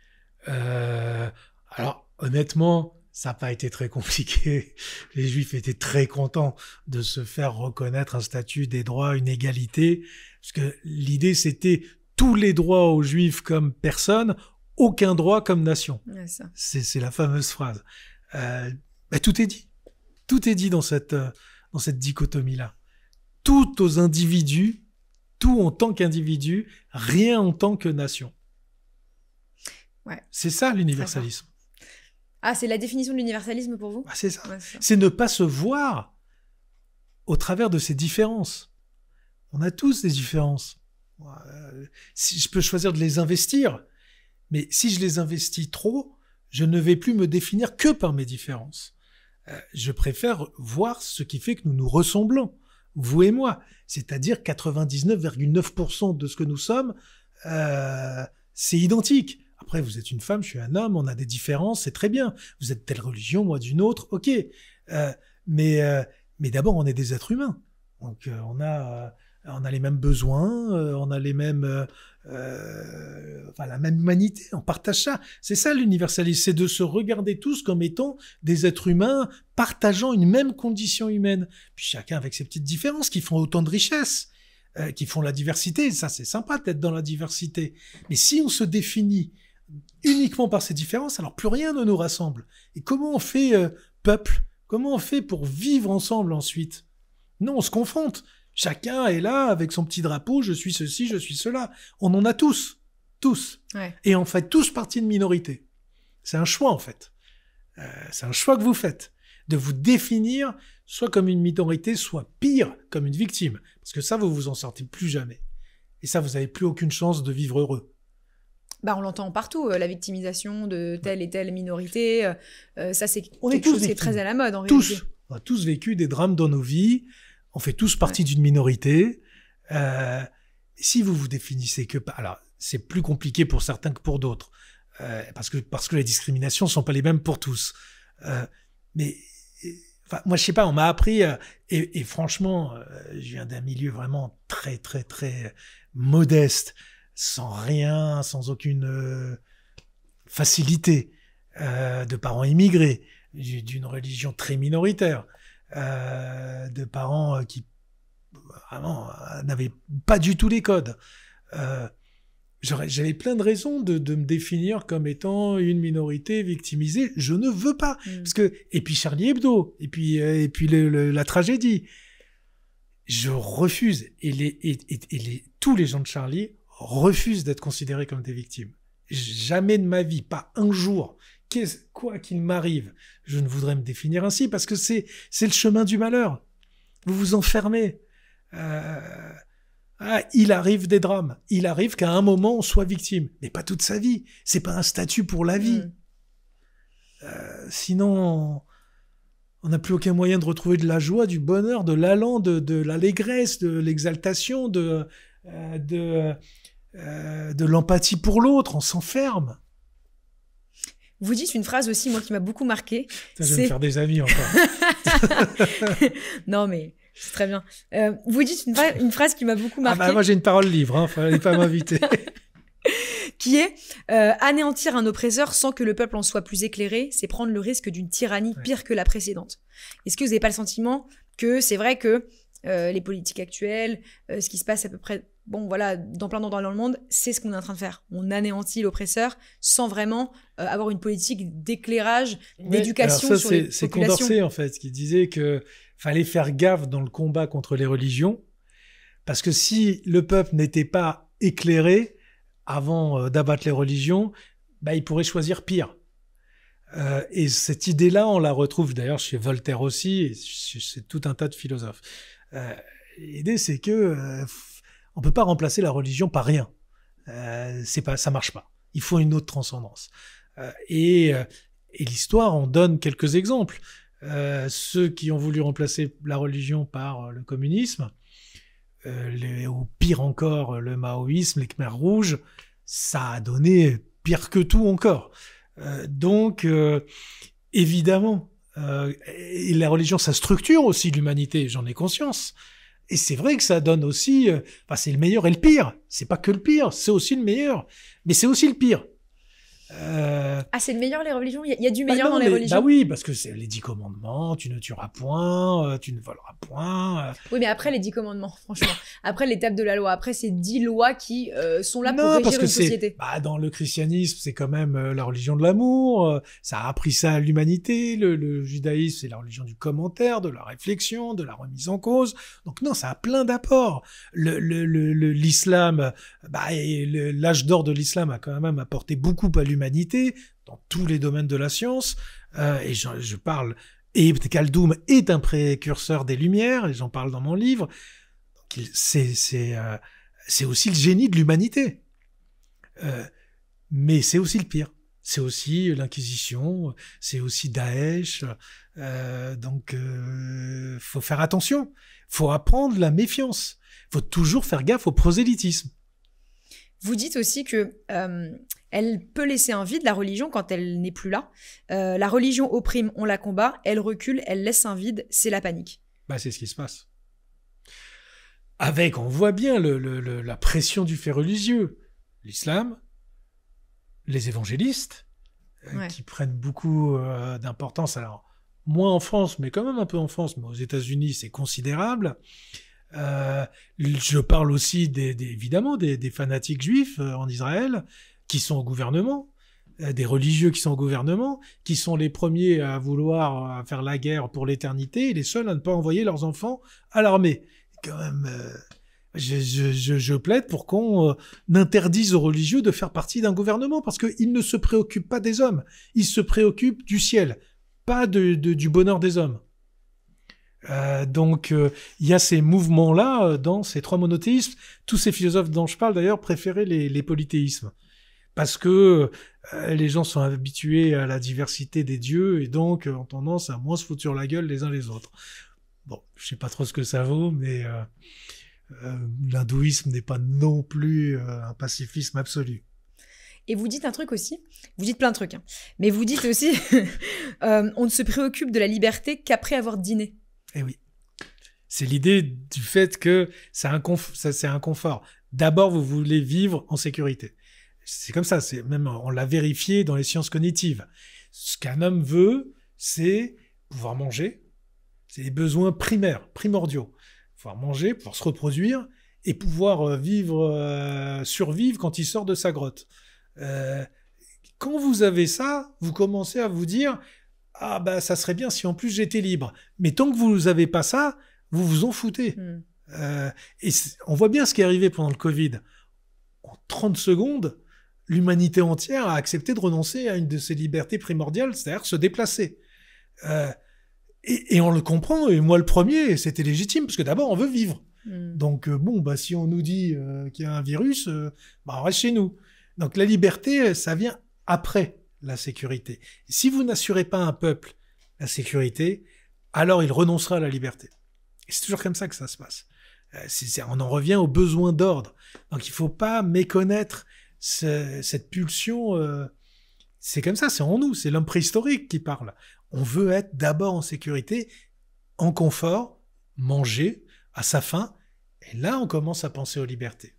S1: Alors honnêtement, ça n'a pas été très compliqué. Les Juifs étaient très contents de se faire reconnaître un statut, des droits, une égalité, parce que l'idée c'était tous les droits aux Juifs comme personne, aucun droit comme nation.
S2: Ouais, ça.
S1: C'est la fameuse phrase. Tout est dit. Tout est dit dans cette dichotomie-là. Tout aux individus, tout en tant qu'individu, rien en tant que nation.
S2: Ouais.
S1: C'est ça l'universalisme.
S2: Ah, c'est la définition de l'universalisme pour vous?
S1: C'est ça.
S2: Ouais,
S1: c'est ne pas se voir au travers de ces différences. On a tous des différences. Si je peux choisir de les investir, mais si je les investis trop, je ne vais plus me définir que par mes différences. Je préfère voir ce qui fait que nous nous ressemblons, vous et moi. C'est-à-dire 99,9% de ce que nous sommes, c'est identique. Après, vous êtes une femme, je suis un homme, on a des différences, c'est très bien. Vous êtes de telle religion, moi d'une autre, ok. Mais d'abord, on est des êtres humains. Donc, on a les mêmes besoins, on a les mêmes, la même humanité, on partage ça. C'est ça l'universalisme, c'est de se regarder tous comme étant des êtres humains partageant une même condition humaine. Puis chacun avec ses petites différences qui font autant de richesse. qui font la diversité. Ça, c'est sympa d'être dans la diversité. Mais si on se définit uniquement par ces différences, alors plus rien ne nous rassemble. Et comment on fait peuple? Comment on fait pour vivre ensemble ensuite? Non, on se confronte. Chacun est là avec son petit drapeau, je suis ceci, je suis cela. On en a tous. Tous.
S2: Ouais.
S1: Et on fait tous partie de minorité. C'est un choix, en fait. C'est un choix que vous faites. De vous définir soit comme une minorité, soit pire, comme une victime. Parce que ça, vous vous en sortez plus jamais. Et ça, vous n'avez plus aucune chance de vivre heureux.
S2: Bah, on l'entend partout, la victimisation de telle et telle minorité. Ça, c'est
S1: On est
S2: quelque
S1: tous
S2: chose qui est
S1: victimes.
S2: très à la mode, en réalité.
S1: Tous. On a tous vécu des drames dans nos vies. On fait tous partie d'une minorité. Si vous vous définissez que... Alors, c'est plus compliqué pour certains que pour d'autres. Parce que les discriminations sont pas les mêmes pour tous. Mais enfin, moi, je sais pas, on m'a appris, et franchement, je viens d'un milieu vraiment très, très, très modeste, sans rien, sans aucune facilité, de parents immigrés, d'une religion très minoritaire, de parents qui vraiment n'avaient pas du tout les codes. J'avais plein de raisons de me définir comme étant une minorité victimisée. Je ne veux pas. Parce que, et puis Charlie Hebdo, et puis la tragédie. Je refuse. Tous les gens de Charlie refusent d'être considérés comme des victimes. Jamais de ma vie, pas un jour, quoi qu'il m'arrive, je ne voudrais me définir ainsi, parce que c'est le chemin du malheur. Vous vous enfermez. Il arrive des drames. Il arrive qu'à un moment, on soit victime. Mais pas toute sa vie. C'est pas un statut pour la vie. Sinon, on n'a plus aucun moyen de retrouver de la joie, du bonheur, de l'allant, de l'allégresse, de l'exaltation, de l'empathie pour l'autre. On s'enferme.
S2: Vous dites une phrase aussi, moi, qui m'a beaucoup marquée.
S1: Je vais me faire des amis encore.
S2: Non, mais... c'est très bien. Vous dites une phrase qui m'a beaucoup marquée.
S1: Moi, j'ai une parole libre, hein, fallait pas m'inviter.
S2: Qui est anéantir un oppresseur sans que le peuple en soit plus éclairé, c'est prendre le risque d'une tyrannie pire que la précédente. Est-ce que vous n'avez pas le sentiment que c'est vrai que les politiques actuelles, ce qui se passe à peu près, dans plein d'endroits dans le monde, c'est ce qu'on est en train de faire. On anéantit l'oppresseur sans vraiment avoir une politique d'éclairage, d'éducation sur les populations.
S1: C'est Condorcet, en fait, qui disait que fallait faire gaffe dans le combat contre les religions, parce que si le peuple n'était pas éclairé avant d'abattre les religions, il pourrait choisir pire. Et cette idée-là, on la retrouve d'ailleurs chez Voltaire aussi, et chez tout un tas de philosophes. L'idée, c'est que on peut pas remplacer la religion par rien. Ça marche pas. Il faut une autre transcendance. Et l'histoire en donne quelques exemples. Ceux qui ont voulu remplacer la religion par le communisme, ou pire encore le maoïsme, les Khmers rouges, ça a donné pire que tout encore. Donc, évidemment, et la religion, ça structure aussi l'humanité, j'en ai conscience. Et c'est vrai que ça donne aussi, c'est le meilleur et le pire. C'est pas que le pire, c'est aussi le meilleur, mais c'est aussi le pire.
S2: C'est le meilleur, les religions? Il y a du meilleur dans les religions?
S1: Oui, parce que c'est les 10 commandements, tu ne tueras point, tu ne voleras point.
S2: Oui, mais après les 10 commandements, franchement. Après l'étape de la loi, après ces 10 lois qui sont là pour régir une société.
S1: Dans le christianisme, c'est quand même la religion de l'amour, ça a appris ça à l'humanité, le judaïsme, c'est la religion du commentaire, de la réflexion, de la remise en cause. Donc non, ça a plein d'apports. L'islam, l'âge d'or de l'islam a quand même apporté beaucoup à l'humanité, dans tous les domaines de la science, et je parle, et Ibn Khaldoun est un précurseur des Lumières, et j'en parle dans mon livre. Donc c'est aussi le génie de l'humanité, mais c'est aussi le pire. C'est aussi l'Inquisition, c'est aussi Daesh, donc faut faire attention, faut apprendre la méfiance, faut toujours faire gaffe au prosélytisme.
S2: Vous dites aussi que elle peut laisser un vide, la religion, quand elle n'est plus là. La religion opprime, on la combat. Elle recule, elle laisse un vide, c'est la panique.
S1: C'est ce qui se passe. On voit bien la pression du fait religieux. L'islam, les évangélistes, qui prennent beaucoup d'importance. Alors, moins en France, mais quand même un peu en France, mais aux États-Unis, c'est considérable. Je parle aussi évidemment des fanatiques juifs en Israël qui sont au gouvernement, des religieux qui sont au gouvernement, qui sont les premiers à vouloir faire la guerre pour l'éternité et les seuls à ne pas envoyer leurs enfants à l'armée. Quand même, je plaide pour qu'on interdise aux religieux de faire partie d'un gouvernement parce qu'ils ne se préoccupent pas des hommes, ils se préoccupent du ciel, pas du bonheur des hommes. Donc, il y a ces mouvements-là dans ces trois monothéismes. Tous ces philosophes dont je parle, d'ailleurs, préféraient les polythéismes. Parce que les gens sont habitués à la diversité des dieux et donc ont tendance à moins se foutre sur la gueule les uns les autres. Bon, je sais pas trop ce que ça vaut, mais l'hindouisme n'est pas non plus un pacifisme absolu.
S2: Et vous dites un truc aussi, vous dites plein de trucs, hein, mais vous dites aussi on ne se préoccupe de la liberté qu'après avoir dîné.
S1: Eh oui. C'est l'idée du fait que c'est un confort. D'abord, vous voulez vivre en sécurité. C'est comme ça, on l'a vérifié dans les sciences cognitives. Ce qu'un homme veut, c'est pouvoir manger. C'est des besoins primaires, primordiaux. Pouvoir manger, pouvoir se reproduire et pouvoir survivre quand il sort de sa grotte. Quand vous avez ça, vous commencez à vous dire « Ah bah ça serait bien si en plus j'étais libre ». Mais tant que vous n'avez pas ça, vous vous en foutez. Et on voit bien ce qui est arrivé pendant le Covid. En 30 secondes, l'humanité entière a accepté de renoncer à une de ses libertés primordiales, c'est-à-dire se déplacer. Et on le comprend, et moi le premier, c'était légitime, parce que d'abord on veut vivre. Donc si on nous dit qu'il y a un virus, on reste chez nous. Donc la liberté, ça vient après la sécurité. Et si vous n'assurez pas à un peuple la sécurité, alors il renoncera à la liberté. Et c'est toujours comme ça que ça se passe. On en revient aux besoins d'ordre. Donc il faut pas méconnaître cette pulsion. C'est comme ça, c'est en nous, c'est l'homme préhistorique qui parle. On veut être d'abord en sécurité, en confort, manger, à sa faim, et là on commence à penser aux libertés.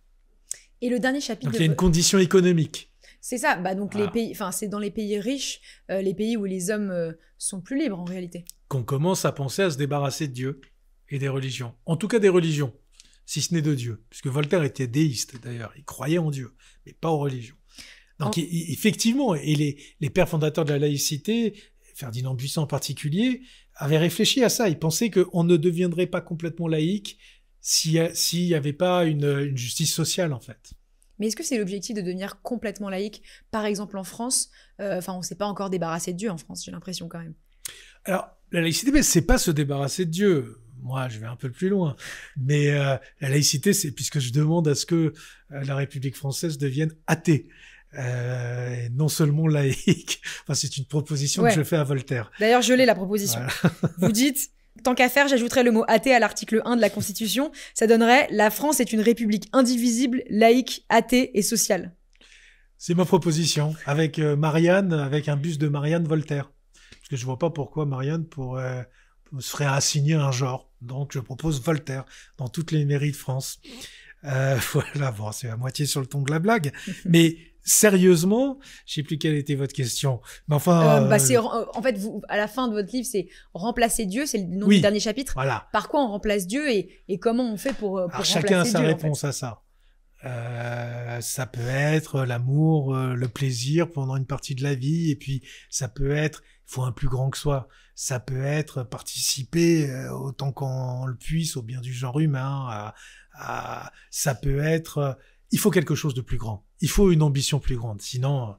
S2: Et le dernier chapitre...
S1: Donc il y a une condition économique.
S2: C'est ça, donc voilà. C'est dans les pays riches, les pays où les hommes sont plus libres en réalité.
S1: Qu'on commence à penser à se débarrasser de Dieu et des religions. En tout cas des religions, si ce n'est de Dieu. Puisque Voltaire était déiste d'ailleurs, il croyait en Dieu, mais pas aux religions. Donc effectivement, et les pères fondateurs de la laïcité, Ferdinand Buisson en particulier, avaient réfléchi à ça. Ils pensaient qu'on ne deviendrait pas complètement laïque s'il n'y avait pas une justice sociale en fait.
S2: Mais est-ce que c'est l'objectif de devenir complètement laïque? Par exemple en France, on ne s'est pas encore débarrassé de Dieu en France, j'ai l'impression quand même.
S1: Alors, la laïcité, c'est pas se débarrasser de Dieu. Moi, je vais un peu plus loin. Mais la laïcité, c'est puisque je demande à ce que la République française devienne athée. Et non seulement laïque. Enfin, c'est une proposition que je fais à Voltaire.
S2: D'ailleurs, je l'ai, la proposition. Voilà. Vous dites... Tant qu'à faire, j'ajouterais le mot athée à l'article 1 de la Constitution. Ça donnerait « La France est une république indivisible, laïque, athée et sociale ».
S1: C'est ma proposition, avec Marianne, avec un buste de Marianne Voltaire. Parce que je vois pas pourquoi Marianne serait assignée à un genre. Donc je propose Voltaire dans toutes les mairies de France. Voilà, bon, c'est à moitié sur le ton de la blague. Mais sérieusement, je sais plus quelle était votre question. Mais enfin,
S2: en fait, à la fin de votre livre, c'est remplacer Dieu, c'est le nom du dernier chapitre.
S1: Voilà.
S2: Par quoi on remplace Dieu et comment on fait pour remplacer Dieu?
S1: Chacun a sa réponse à ça. Ça peut être l'amour, le plaisir pendant une partie de la vie, et puis ça peut être, il faut un plus grand que soi. Ça peut être participer autant qu'on le puisse au bien du genre humain. Ça peut être, il faut quelque chose de plus grand. Il faut une ambition plus grande. Sinon,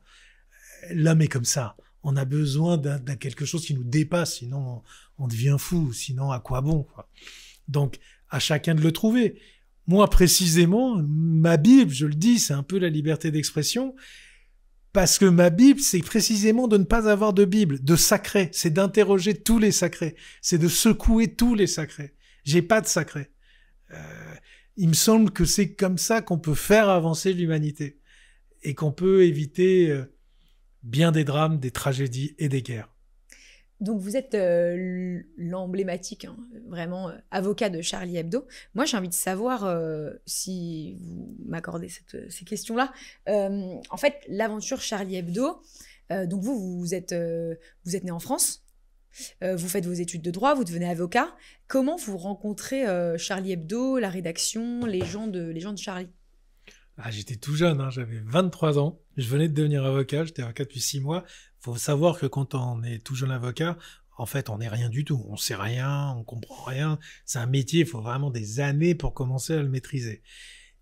S1: l'homme est comme ça. On a besoin d'un quelque chose qui nous dépasse. Sinon, on devient fou. Sinon, à quoi bon, quoi. Donc, à chacun de le trouver. Moi, précisément, ma Bible, je le dis, c'est un peu la liberté d'expression. Parce que ma Bible, c'est précisément de ne pas avoir de Bible, de sacré. C'est d'interroger tous les sacrés. C'est de secouer tous les sacrés. J'ai pas de sacré. Il me semble que c'est comme ça qu'on peut faire avancer l'humanité. Et qu'on peut éviter bien des drames, des tragédies et des guerres.
S2: Donc vous êtes l'emblématique, vraiment avocat de Charlie Hebdo. Moi, j'ai envie de savoir si vous m'accordez ces questions-là. En fait, l'aventure Charlie Hebdo, donc vous êtes né en France. Vous faites vos études de droit, vous devenez avocat. Comment vous rencontrez Charlie Hebdo, la rédaction, les gens de Charlie?
S1: J'étais tout jeune, hein, j'avais 23 ans. Je venais de devenir avocat, j'étais avocat depuis 6 mois. Faut savoir que quand on est tout jeune avocat, en fait, on n'est rien du tout. On sait rien, on comprend rien. C'est un métier, il faut vraiment des années pour commencer à le maîtriser.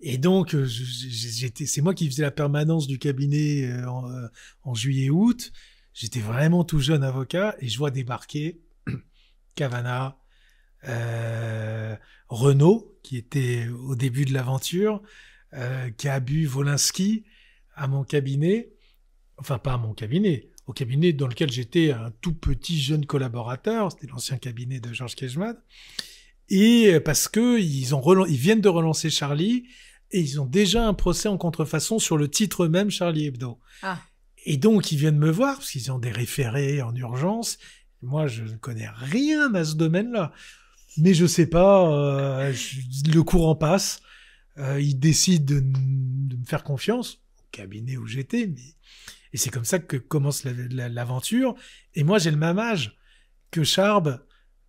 S1: Et donc, c'est moi qui faisais la permanence du cabinet en juillet-août. J'étais vraiment tout jeune avocat et je vois débarquer Cavana, Renaud, qui était au début de l'aventure, Cabu, Wolinski, à mon cabinet. Enfin, pas à mon cabinet, au cabinet dans lequel j'étais un tout petit jeune collaborateur. C'était l'ancien cabinet de Georges Kejmad. Et parce que ils viennent de relancer Charlie et ils ont déjà un procès en contrefaçon sur le titre même Charlie Hebdo.
S2: Ah.
S1: Et donc, ils viennent me voir parce qu'ils ont des référés en urgence. Moi, je ne connais rien à ce domaine-là. Mais je sais pas, le courant passe. Ils décident de me faire confiance au cabinet où j'étais. Et c'est comme ça que commence l'aventure. Et moi, j'ai le même âge que Charb,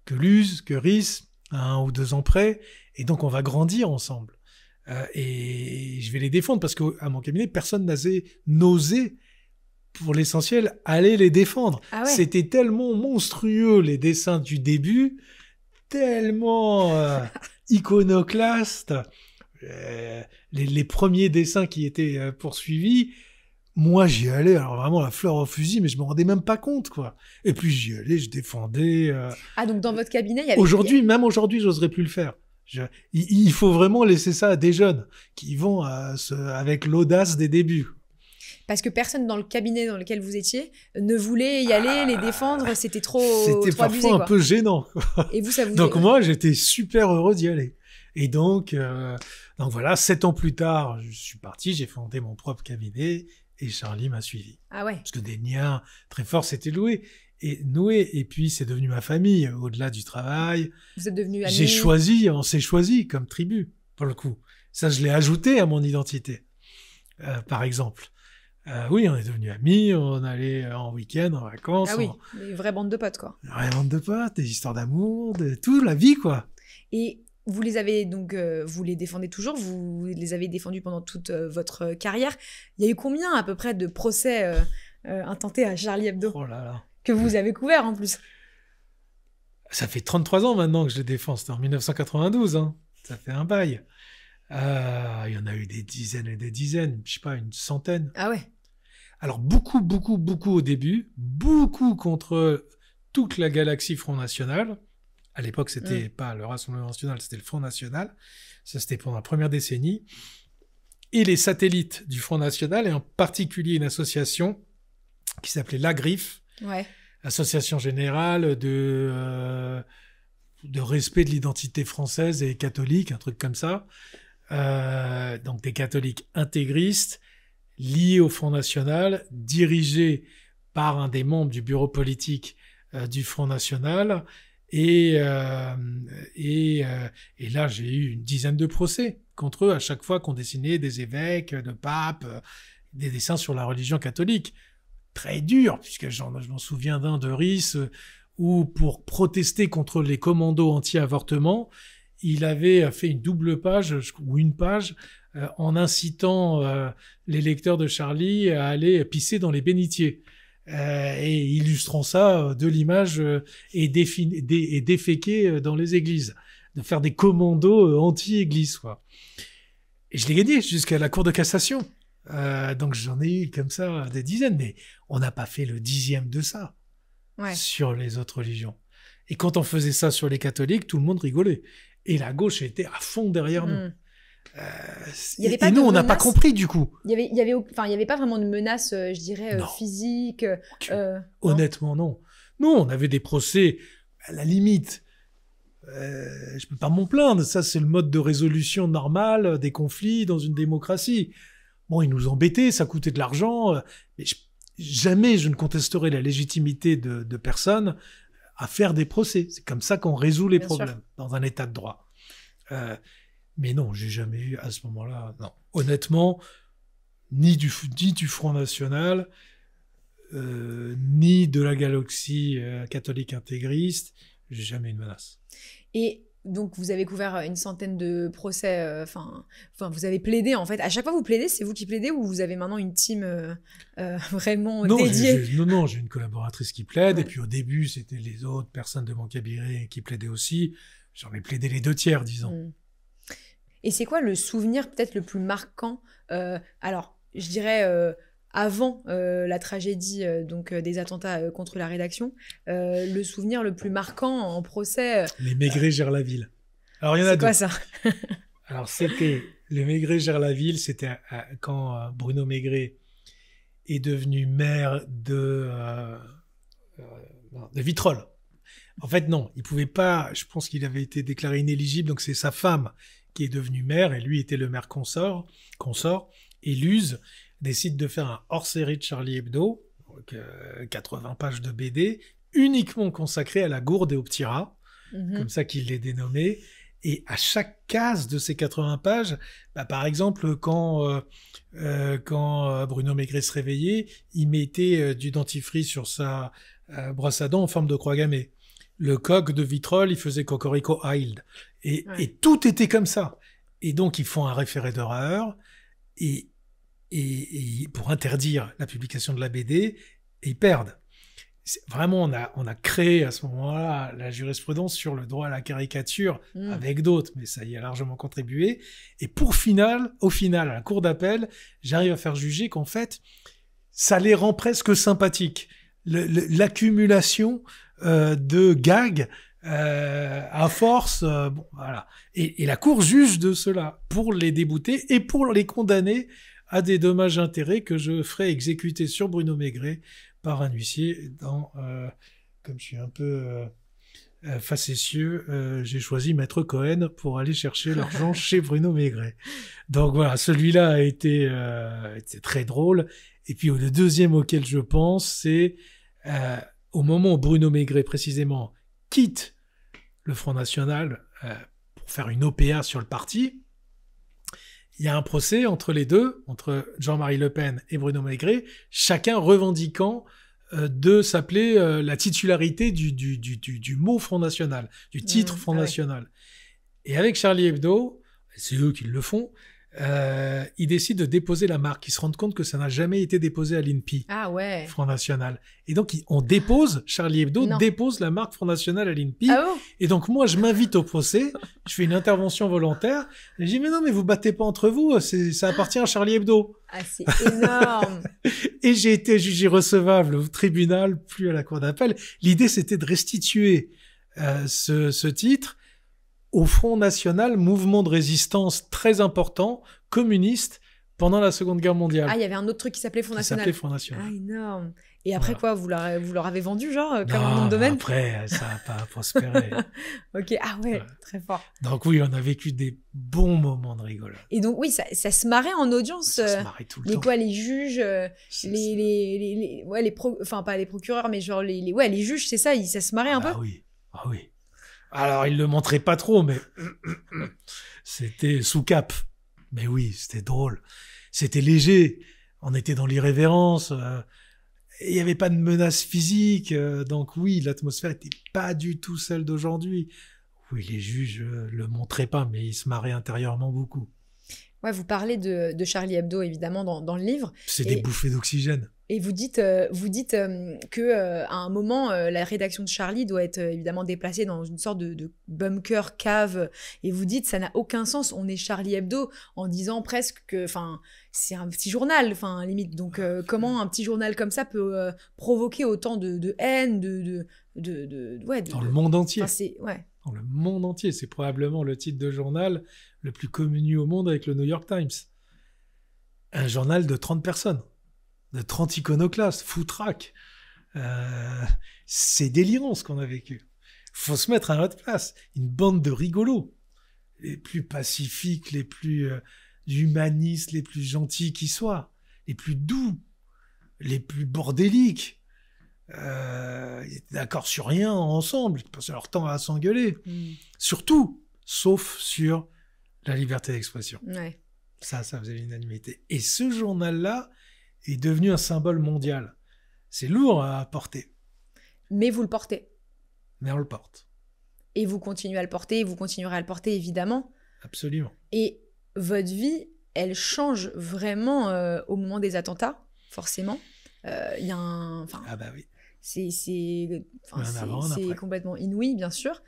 S1: que Luz, que Rhys, à 1 ou 2 ans près. Et donc, on va grandir ensemble. Et je vais les défendre parce qu'à mon cabinet, personne n'osait, pour l'essentiel, aller les défendre.
S2: Ah ouais.
S1: C'était tellement monstrueux, les dessins du début, tellement iconoclastes. Les premiers dessins qui étaient poursuivis, moi j'y allais, alors vraiment la fleur au fusil, mais je me rendais même pas compte, quoi. Et puis j'y allais, je défendais.
S2: Ah, donc dans votre cabinet, il y avait...
S1: Même aujourd'hui, j'oserais plus le faire. Il faut vraiment laisser ça à des jeunes qui vont avec l'audace des débuts.
S2: Parce que personne dans le cabinet dans lequel vous étiez ne voulait y aller, les défendre, c'était trop
S1: parfois
S2: abusé,
S1: un peu gênant, quoi.
S2: Et vous, ça vous...
S1: Donc moi, j'étais super heureux d'y aller. Et donc voilà, 7 ans plus tard, je suis parti, j'ai fondé mon propre cabinet et Charlie m'a suivi.
S2: Ah ouais.
S1: Parce que des liens très forts s'étaient noués. Et puis c'est devenu ma famille, au-delà du travail.
S2: Vous êtes devenus amis.
S1: On s'est choisi comme tribu, pour le coup. Ça, je l'ai ajouté à mon identité, par exemple. Oui, on est devenus amis, on allait en week-end, en vacances.
S2: Ah oui, une vraie bande de potes, quoi.
S1: Une vraie bande de potes, des histoires d'amour, de tout, la vie, quoi.
S2: Et vous les avez donc, vous les défendez toujours, vous les avez défendus pendant toute votre carrière. Il y a eu combien à peu près de procès intentés à Charlie Hebdo?
S1: Oh là là.
S2: Que vous avez couvert en plus?
S1: Ça fait 33 ans maintenant que je les défends, c'était en 1992, hein. Ça fait un bail. Il y en a eu des dizaines et des dizaines, je sais pas, une centaine.
S2: Ah ouais.
S1: Alors beaucoup au début, beaucoup contre toute la galaxie Front National. À l'époque, c'était pas le Rassemblement National, c'était le Front National. Ça, c'était pendant la première décennie. Et les satellites du Front National, et en particulier une association qui s'appelait La Griffe,
S2: ouais.
S1: Association générale de respect de l'identité française et catholique, un truc comme ça. Donc des catholiques intégristes, liés au Front National, dirigés par un des membres du bureau politique du Front National. Et là, j'ai eu une dizaine de procès contre eux à chaque fois qu'on dessinait des évêques, de papes, des dessins sur la religion catholique. Très dur, puisque je m'en souviens d'un de Rhys, où pour protester contre les commandos anti-avortement, il avait fait une double page, ou une page, en incitant les lecteurs de Charlie à aller pisser dans les bénitiers. Et illustrant ça de l'image et déféquer dans les églises, de faire des commandos anti-église, quoi. Et je l'ai gagné jusqu'à la Cour de cassation. Donc j'en ai eu comme ça des dizaines, mais on n'a pas fait le 10e de ça sur les autres religions. Et quand on faisait ça sur les catholiques, tout le monde rigolait. Et la gauche était à fond derrière nous. Et nous, on n'a pas compris du coup.
S2: Il y avait pas vraiment de menace, je dirais, physique.
S1: Honnêtement, non. Non, on avait des procès à la limite. Je peux pas m'en plaindre. Ça, c'est le mode de résolution normal des conflits dans une démocratie. Bon, ils nous embêtaient, ça coûtait de l'argent. Mais jamais je ne contesterai la légitimité de personne à faire des procès. C'est comme ça qu'on résout les problèmes dans un état de droit. Mais non, j'ai jamais eu à ce moment-là, non. Honnêtement, ni du Front National, ni de la galaxie catholique intégriste. J'ai jamais eu de menace.
S2: Et donc, vous avez couvert une centaine de procès. Enfin, vous avez plaidé, en fait. À chaque fois, vous plaidez, c'est vous qui plaidez ou vous avez maintenant une team vraiment dédiée?
S1: Non, j'ai une collaboratrice qui plaide.
S2: Ouais.
S1: Et puis, au début, c'était les autres personnes de mon cabinet qui plaidaient aussi. J'en ai plaidé les 2/3, disons.
S2: Et c'est quoi le souvenir peut-être le plus marquant alors, je dirais avant la tragédie des attentats contre la rédaction, le souvenir le plus marquant en procès.
S1: Les Maigret gèrent la ville. Alors, il y en a
S2: C'est
S1: deux.
S2: quoi ça?
S1: Alors, c'était les Maigret gèrent la ville. C'était quand Bruno Maigret est devenu maire de Vitrolles. En fait, non, il pouvait pas. Je pense qu'il avait été déclaré inéligible, donc c'est sa femme qui est devenue maire et lui était le maire consort. Et Luz décide de faire un hors-série de Charlie Hebdo, donc 80 pages de BD, uniquement consacré à la gourde et au petit rat, comme ça qu'il l'est dénommé. Et à chaque case de ces 80 pages, par exemple, quand Bruno Maigret se réveillait, il mettait du dentifrice sur sa brosse à dents en forme de croix gammée. Le coq de Vitrolles, il faisait Cocorico Hild. Et tout était comme ça. Et donc, ils font un référé d'horreur et pour interdire la publication de la BD, et ils perdent. Vraiment, on a créé à ce moment-là la jurisprudence sur le droit à la caricature avec d'autres, mais ça y a largement contribué. Et au final, à la cour d'appel, j'arrive à faire juger qu'en fait, ça les rend presque sympathiques. L'accumulation de gags à force, voilà. Et la cour juge de cela pour les débouter et pour les condamner à des dommages-intérêts que je ferai exécuter sur Bruno Maigret par un huissier. Comme je suis un peu facétieux, j'ai choisi Maître Cohen pour aller chercher l'argent chez Bruno Maigret. Donc voilà, celui-là a été très drôle. Et puis le deuxième auquel je pense, c'est au moment où Bruno Maigret, précisément, quitte le Front National pour faire une OPA sur le parti, il y a un procès entre les deux, entre Jean-Marie Le Pen et Bruno Maigret, chacun revendiquant de s'appeler la titularité du mot Front National, du titre Front National. Et avec Charlie Hebdo, c'est eux qui le font, ils décident de déposer la marque. Ils se rendent compte que ça n'a jamais été déposé à l'INPI, Front National. Et donc, on dépose, Charlie Hebdo dépose la marque Front National à l'INPI.
S2: Ah bon?
S1: Et donc, moi, je m'invite au procès, je fais une intervention volontaire, et je dis, mais non, mais vous battez pas entre vous, ça appartient à Charlie Hebdo.
S2: Ah, c'est énorme.
S1: Et j'ai été jugé recevable au tribunal, plus à la cour d'appel. L'idée, c'était de restituer ce titre au Front National, mouvement de résistance très important, communiste, pendant la Seconde Guerre mondiale.
S2: Ah, il y avait un autre truc qui s'appelait Front National.
S1: Ah,
S2: énorme. Et après quoi, vous leur avez vendu, genre, comme
S1: non,
S2: un nom de domaine?
S1: Après, ça n'a pas prospéré.
S2: Ok, ah ouais, très fort.
S1: Donc oui, on a vécu des bons moments de rigolade.
S2: Et donc oui, ça se marrait en audience.
S1: Ça se marrait tout le temps.
S2: Quoi, les juges, pas les procureurs, mais genre les juges, c'est ça, ça se marrait un peu?
S1: Ah oui. Alors, ils le montraient pas trop, mais c'était sous cap. Mais oui, c'était drôle. C'était léger. On était dans l'irrévérence. Il n'y avait pas de menace physique. Donc oui, l'atmosphère était pas du tout celle d'aujourd'hui. Oui, les juges le montraient pas, mais ils se marraient intérieurement beaucoup.
S2: Ouais, vous parlez de Charlie Hebdo, évidemment, dans le livre.
S1: C'est des bouffées d'oxygène.
S2: Et vous dites que à un moment, la rédaction de Charlie doit être évidemment déplacée dans une sorte de bunker, cave. Et vous dites, ça n'a aucun sens. On est Charlie Hebdo, en disant presque que, c'est un petit journal, limite. Donc, comment un petit journal comme ça peut provoquer autant de haine,
S1: dans le monde entier. Dans le monde entier, c'est probablement le titre de journal le plus connu au monde avec le New York Times. Un journal de 30 personnes. De 30 iconoclastes, foutraques. C'est délirant ce qu'on a vécu. Faut se mettre à notre place. Une bande de rigolos. Les plus pacifiques, les plus humanistes, les plus gentils qui soient. Les plus doux. Les plus bordéliques. Ils étaient d'accord sur rien ensemble. Ils passaient leur temps à s'engueuler. Surtout, sauf sur la liberté d'expression.
S2: Ouais.
S1: Ça faisait l'unanimité. Et ce journal-là est devenu un symbole mondial. C'est lourd à porter,
S2: Mais vous le portez.
S1: mais on le porte.
S2: Et vous continuez à le porter, et vous continuerez à le porter, évidemment.
S1: Absolument.
S2: Et votre vie, elle change vraiment au moment des attentats, forcément. Il y a un... Enfin,
S1: Ah bah oui.
S2: c'est
S1: Après.
S2: complètement inouï, bien sûr.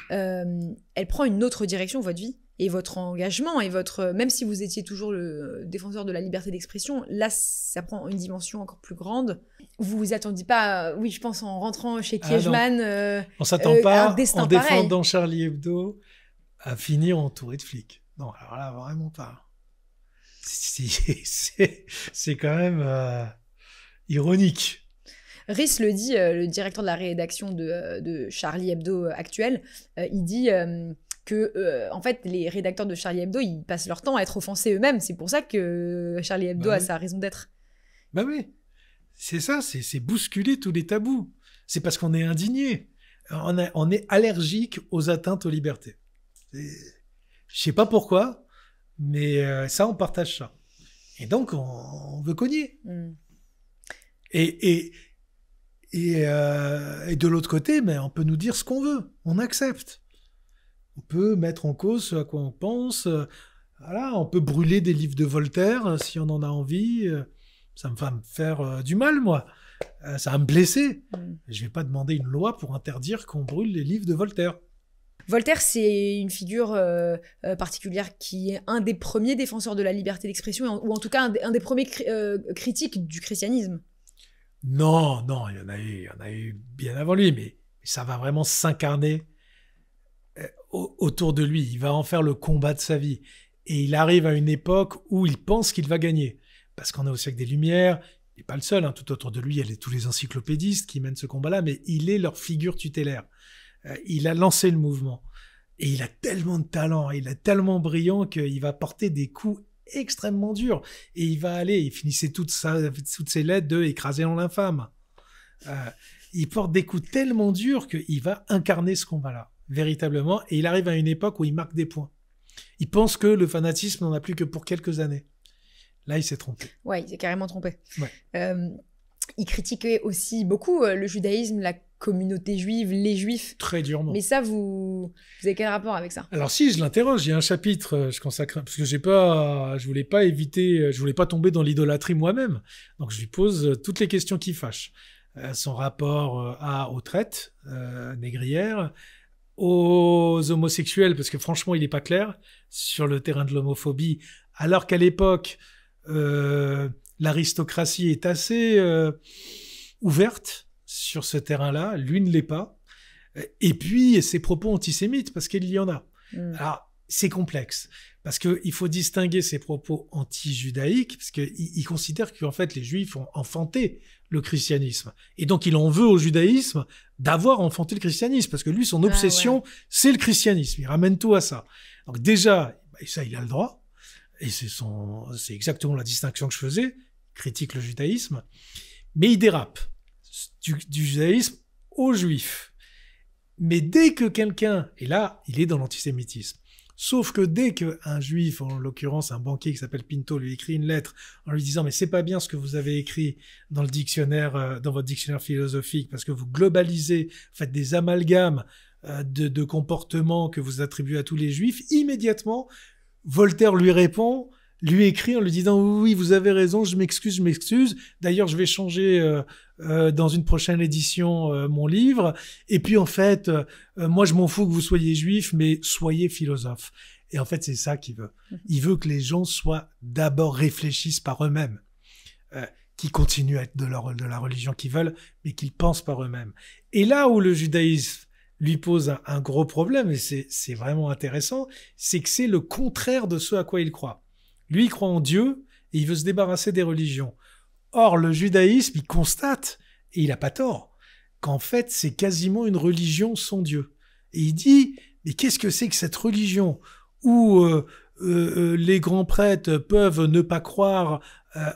S2: Elle prend une autre direction, votre vie. Et votre engagement, et votre... Même si vous étiez toujours le défenseur de la liberté d'expression, là, ça prend une dimension encore plus grande. Vous vous attendiez pas, oui, je pense, en rentrant chez Kiechman,
S1: On s'attend pas,
S2: un destin
S1: en
S2: pareil.
S1: défendant Charlie Hebdo, à finir entouré de flics. Non, alors là, vraiment pas. C'est quand même ironique.
S2: Rhys le dit, le directeur de la rédaction de Charlie Hebdo actuel, il dit que, en fait, les rédacteurs de Charlie Hebdo, ils passent leur temps à être offensés eux-mêmes. C'est pour ça que Charlie Hebdo
S1: Bah
S2: a
S1: oui.
S2: sa raison d'être.
S1: Bah oui, c'est ça, c'est bousculer tous les tabous. C'est parce qu'on est indigné. On est allergique aux atteintes aux libertés. Je sais pas pourquoi, mais ça, on partage ça. Et donc, on veut cogner.
S2: Mm.
S1: Et de l'autre côté, mais on peut nous dire ce qu'on veut. On accepte. On peut mettre en cause ce à quoi on pense. Voilà, on peut brûler des livres de Voltaire si on en a envie. Ça va me faire du mal, moi. Ça va me blesser. Je vais pas demander une loi pour interdire qu'on brûle les livres de Voltaire.
S2: Voltaire, c'est une figure particulière qui est un des premiers défenseurs de la liberté d'expression, ou en tout cas un des premiers critiques du christianisme.
S1: Non, il y en a eu bien avant lui, mais ça va vraiment s'incarner autour de lui. Il va en faire le combat de sa vie. Et il arrive à une époque où il pense qu'il va gagner. Parce qu'on est au siècle des Lumières, il n'est pas le seul, hein, tout autour de lui, il y a tous les encyclopédistes qui mènent ce combat-là, mais il est leur figure tutélaire. Il a lancé le mouvement. Et il a tellement de talent, il est tellement brillant qu'il va porter des coups extrêmement durs. Et il finissait toutes ses lettres de « écraser en l'infâme ». Il porte des coups tellement durs qu'il va incarner ce combat-là, véritablement. Et il arrive à une époque où il marque des points. Il pense que le fanatisme n'en a plus que pour quelques années. Là, il s'est trompé.
S2: Ouais, il s'est carrément trompé.
S1: Ouais.
S2: Il critiquait aussi beaucoup le judaïsme, la communauté juive, les juifs.
S1: Très durement.
S2: Mais ça, vous avez quel rapport avec ça?
S1: Alors si, je l'interroge. Il y a un chapitre, je consacre, parce que je voulais pas éviter, je voulais pas tomber dans l'idolâtrie moi-même. Donc je lui pose toutes les questions qui fâchent. Son rapport aux traites négrières, aux homosexuels, parce que franchement, il est pas clair sur le terrain de l'homophobie, alors qu'à l'époque, l'aristocratie est assez ouverte sur ce terrain-là, lui ne l'est pas. Et puis, ses propos antisémites, parce qu'il y en a. Alors, c'est complexe, parce qu'il faut distinguer ses propos anti-judaïques, parce qu'il considère qu'en fait, les juifs ont enfanté le christianisme. Et donc, il en veut au judaïsme d'avoir enfanté le christianisme, parce que lui, son obsession, c'est le christianisme. Il ramène tout à ça. Donc déjà, et ça, il a le droit, et c'est exactement la distinction que je faisais, il critique le judaïsme, mais il dérape du judaïsme aux juifs. Mais dès que quelqu'un, et là, il est dans l'antisémitisme, sauf que dès qu'un juif, en l'occurrence un banquier qui s'appelle Pinto, lui écrit une lettre en lui disant « mais c'est pas bien ce que vous avez écrit dans le dictionnaire, dans votre dictionnaire philosophique, parce que vous globalisez, faites des amalgames de comportements que vous attribuez à tous les juifs », immédiatement, Voltaire lui répond, lui écrit en lui disant « oui, vous avez raison, je m'excuse. D'ailleurs, je vais changer dans une prochaine édition mon livre. Et puis, en fait, moi, je m'en fous que vous soyez juif, mais soyez philosophe. » Et en fait, c'est ça qu'il veut. Il veut que les gens soient d'abord réfléchissent par eux-mêmes, qu'ils continuent à être de la religion qu'ils veulent, mais qu'ils pensent par eux-mêmes. Et là où le judaïsme lui pose un gros problème, et c'est vraiment intéressant, c'est que c'est le contraire de ce à quoi il croit. Lui, il croit en Dieu et il veut se débarrasser des religions. Or, le judaïsme, il constate, et il n'a pas tort, qu'en fait, c'est quasiment une religion sans Dieu. Et il dit, mais qu'est-ce que c'est que cette religion où les grands prêtres peuvent ne pas croire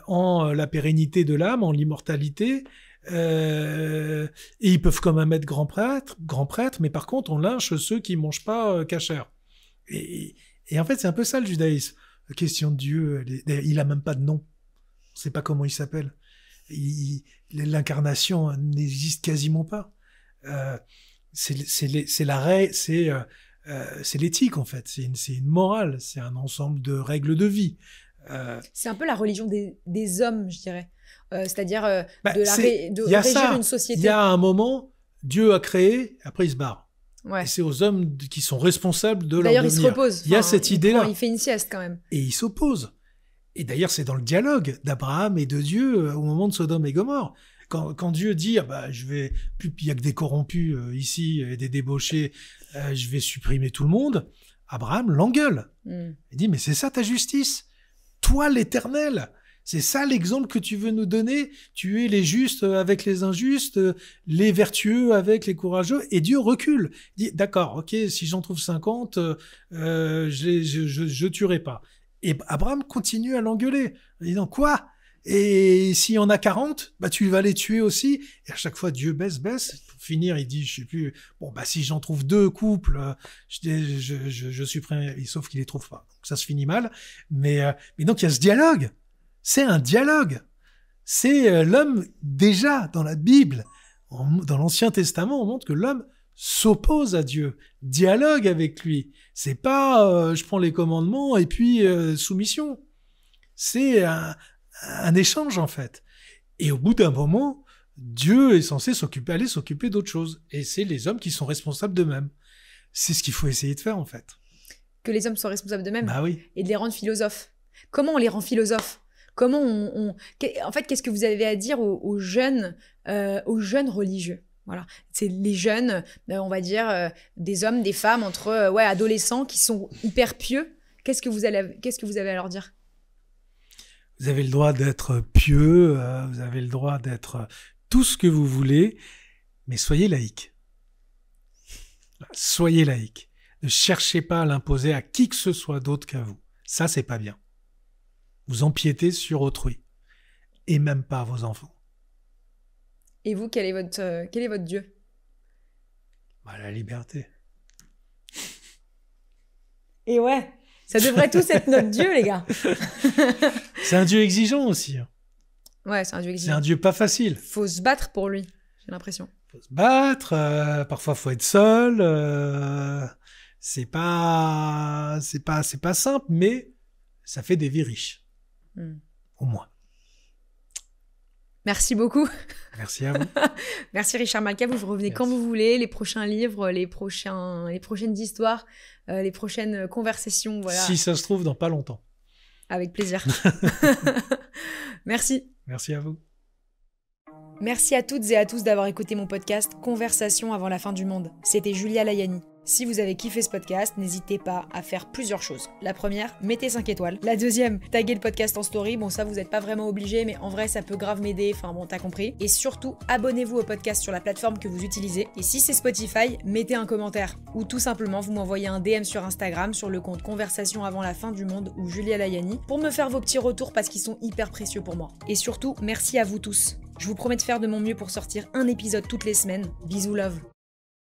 S1: en la pérennité de l'âme, en l'immortalité, et ils peuvent quand même être grands prêtres, mais par contre, on lynche ceux qui mangent pas kasher. Et en fait, c'est un peu ça le judaïsme. La question de Dieu, il a même pas de nom. On sait pas comment il s'appelle. L'incarnation n'existe quasiment pas. C'est l'éthique, en fait. C'est une morale. C'est un ensemble de règles de vie.
S2: C'est un peu la religion des hommes, je dirais. C'est-à-dire
S1: Bah,
S2: de
S1: y a
S2: régir
S1: ça.
S2: une société.
S1: Il y a un moment, Dieu a créé, après il se barre.
S2: Ouais.
S1: Et c'est aux hommes qui sont responsables de leur
S2: D'ailleurs,
S1: devenir.
S2: il se repose.
S1: Il y a cette idée-là.
S2: Il fait une sieste quand même.
S1: Et il s'oppose. Et d'ailleurs, c'est dans le dialogue d'Abraham et de Dieu au moment de Sodome et Gomorrhe. Quand Dieu dit, il y a que des corrompus ici et des débauchés, je vais supprimer tout le monde, Abraham l'engueule. Il dit, mais c'est ça ta justice? Toi, l'Éternel, c'est ça l'exemple que tu veux nous donner? Tu es les justes avec les injustes, les vertueux avec les courageux, et Dieu recule. Il dit, d'accord, ok, si j'en trouve 50, je tuerai pas. Et Abraham continue à l'engueuler, en disant, quoi? Et s'il y en a 40, tu vas les tuer aussi. Et à chaque fois, Dieu baisse. Pour finir, il dit, je sais plus, si j'en trouve 2 couples, je supprime, sauf qu'il les trouve pas. Donc ça se finit mal. Mais donc, il y a ce dialogue. C'est un dialogue. C'est l'homme, déjà, dans la Bible, dans l'Ancien Testament, on montre que l'homme s'oppose à Dieu, dialogue avec lui. C'est pas, je prends les commandements et puis soumission. C'est un échange, en fait. Et au bout d'un moment, Dieu est censé aller s'occuper d'autre chose. Et c'est les hommes qui sont responsables d'eux-mêmes. C'est ce qu'il faut essayer de faire, en fait.
S2: Que les hommes soient responsables d'eux-mêmes.
S1: Bah oui.
S2: Et de les rendre philosophes. Comment on les rend philosophes? Comment En fait, qu'est-ce que vous avez à dire aux jeunes religieux? Voilà. C'est les jeunes, on va dire, des hommes, des femmes, entre adolescents qui sont hyper pieux. Qu'est-ce que vous avez à leur dire?
S1: Vous avez le droit d'être pieux, vous avez le droit d'être tout ce que vous voulez, mais soyez laïque. Soyez laïque. Ne cherchez pas à l'imposer à qui que ce soit d'autre qu'à vous. Ça, c'est pas bien. Vous empiétez sur autrui. Et même pas vos enfants.
S2: Et vous, quel est votre Dieu?
S1: La liberté.
S2: Et ouais, ça devrait tous être notre Dieu, les gars.
S1: C'est un Dieu exigeant aussi.
S2: Ouais, c'est un Dieu exigeant.
S1: C'est un Dieu pas facile.
S2: Faut se battre pour lui, j'ai l'impression.
S1: Faut se battre, parfois faut être seul. C'est pas simple, mais ça fait des vies riches. Au moins.
S2: Merci beaucoup.
S1: Merci à vous.
S2: Merci Richard Malka, vous revenez quand vous voulez, les prochains livres, les prochaines histoires, les prochaines conversations. Voilà.
S1: Si ça se trouve, dans pas longtemps.
S2: Avec plaisir. Merci.
S1: Merci à vous.
S2: Merci à toutes et à tous d'avoir écouté mon podcast Conversation avant la fin du monde. C'était Julia Layani. Si vous avez kiffé ce podcast, n'hésitez pas à faire plusieurs choses. La première, mettez 5 étoiles. La deuxième, taguez le podcast en story. Bon, ça, vous n'êtes pas vraiment obligé, mais en vrai, ça peut grave m'aider. Enfin bon, t'as compris. Et surtout, abonnez-vous au podcast sur la plateforme que vous utilisez. Et si c'est Spotify, mettez un commentaire. Ou tout simplement, vous m'envoyez un DM sur Instagram, sur le compte Conversation avant la fin du monde ou Julia Layani, pour me faire vos petits retours parce qu'ils sont hyper précieux pour moi. Et surtout, merci à vous tous. Je vous promets de faire de mon mieux pour sortir un épisode toutes les semaines. Bisous love.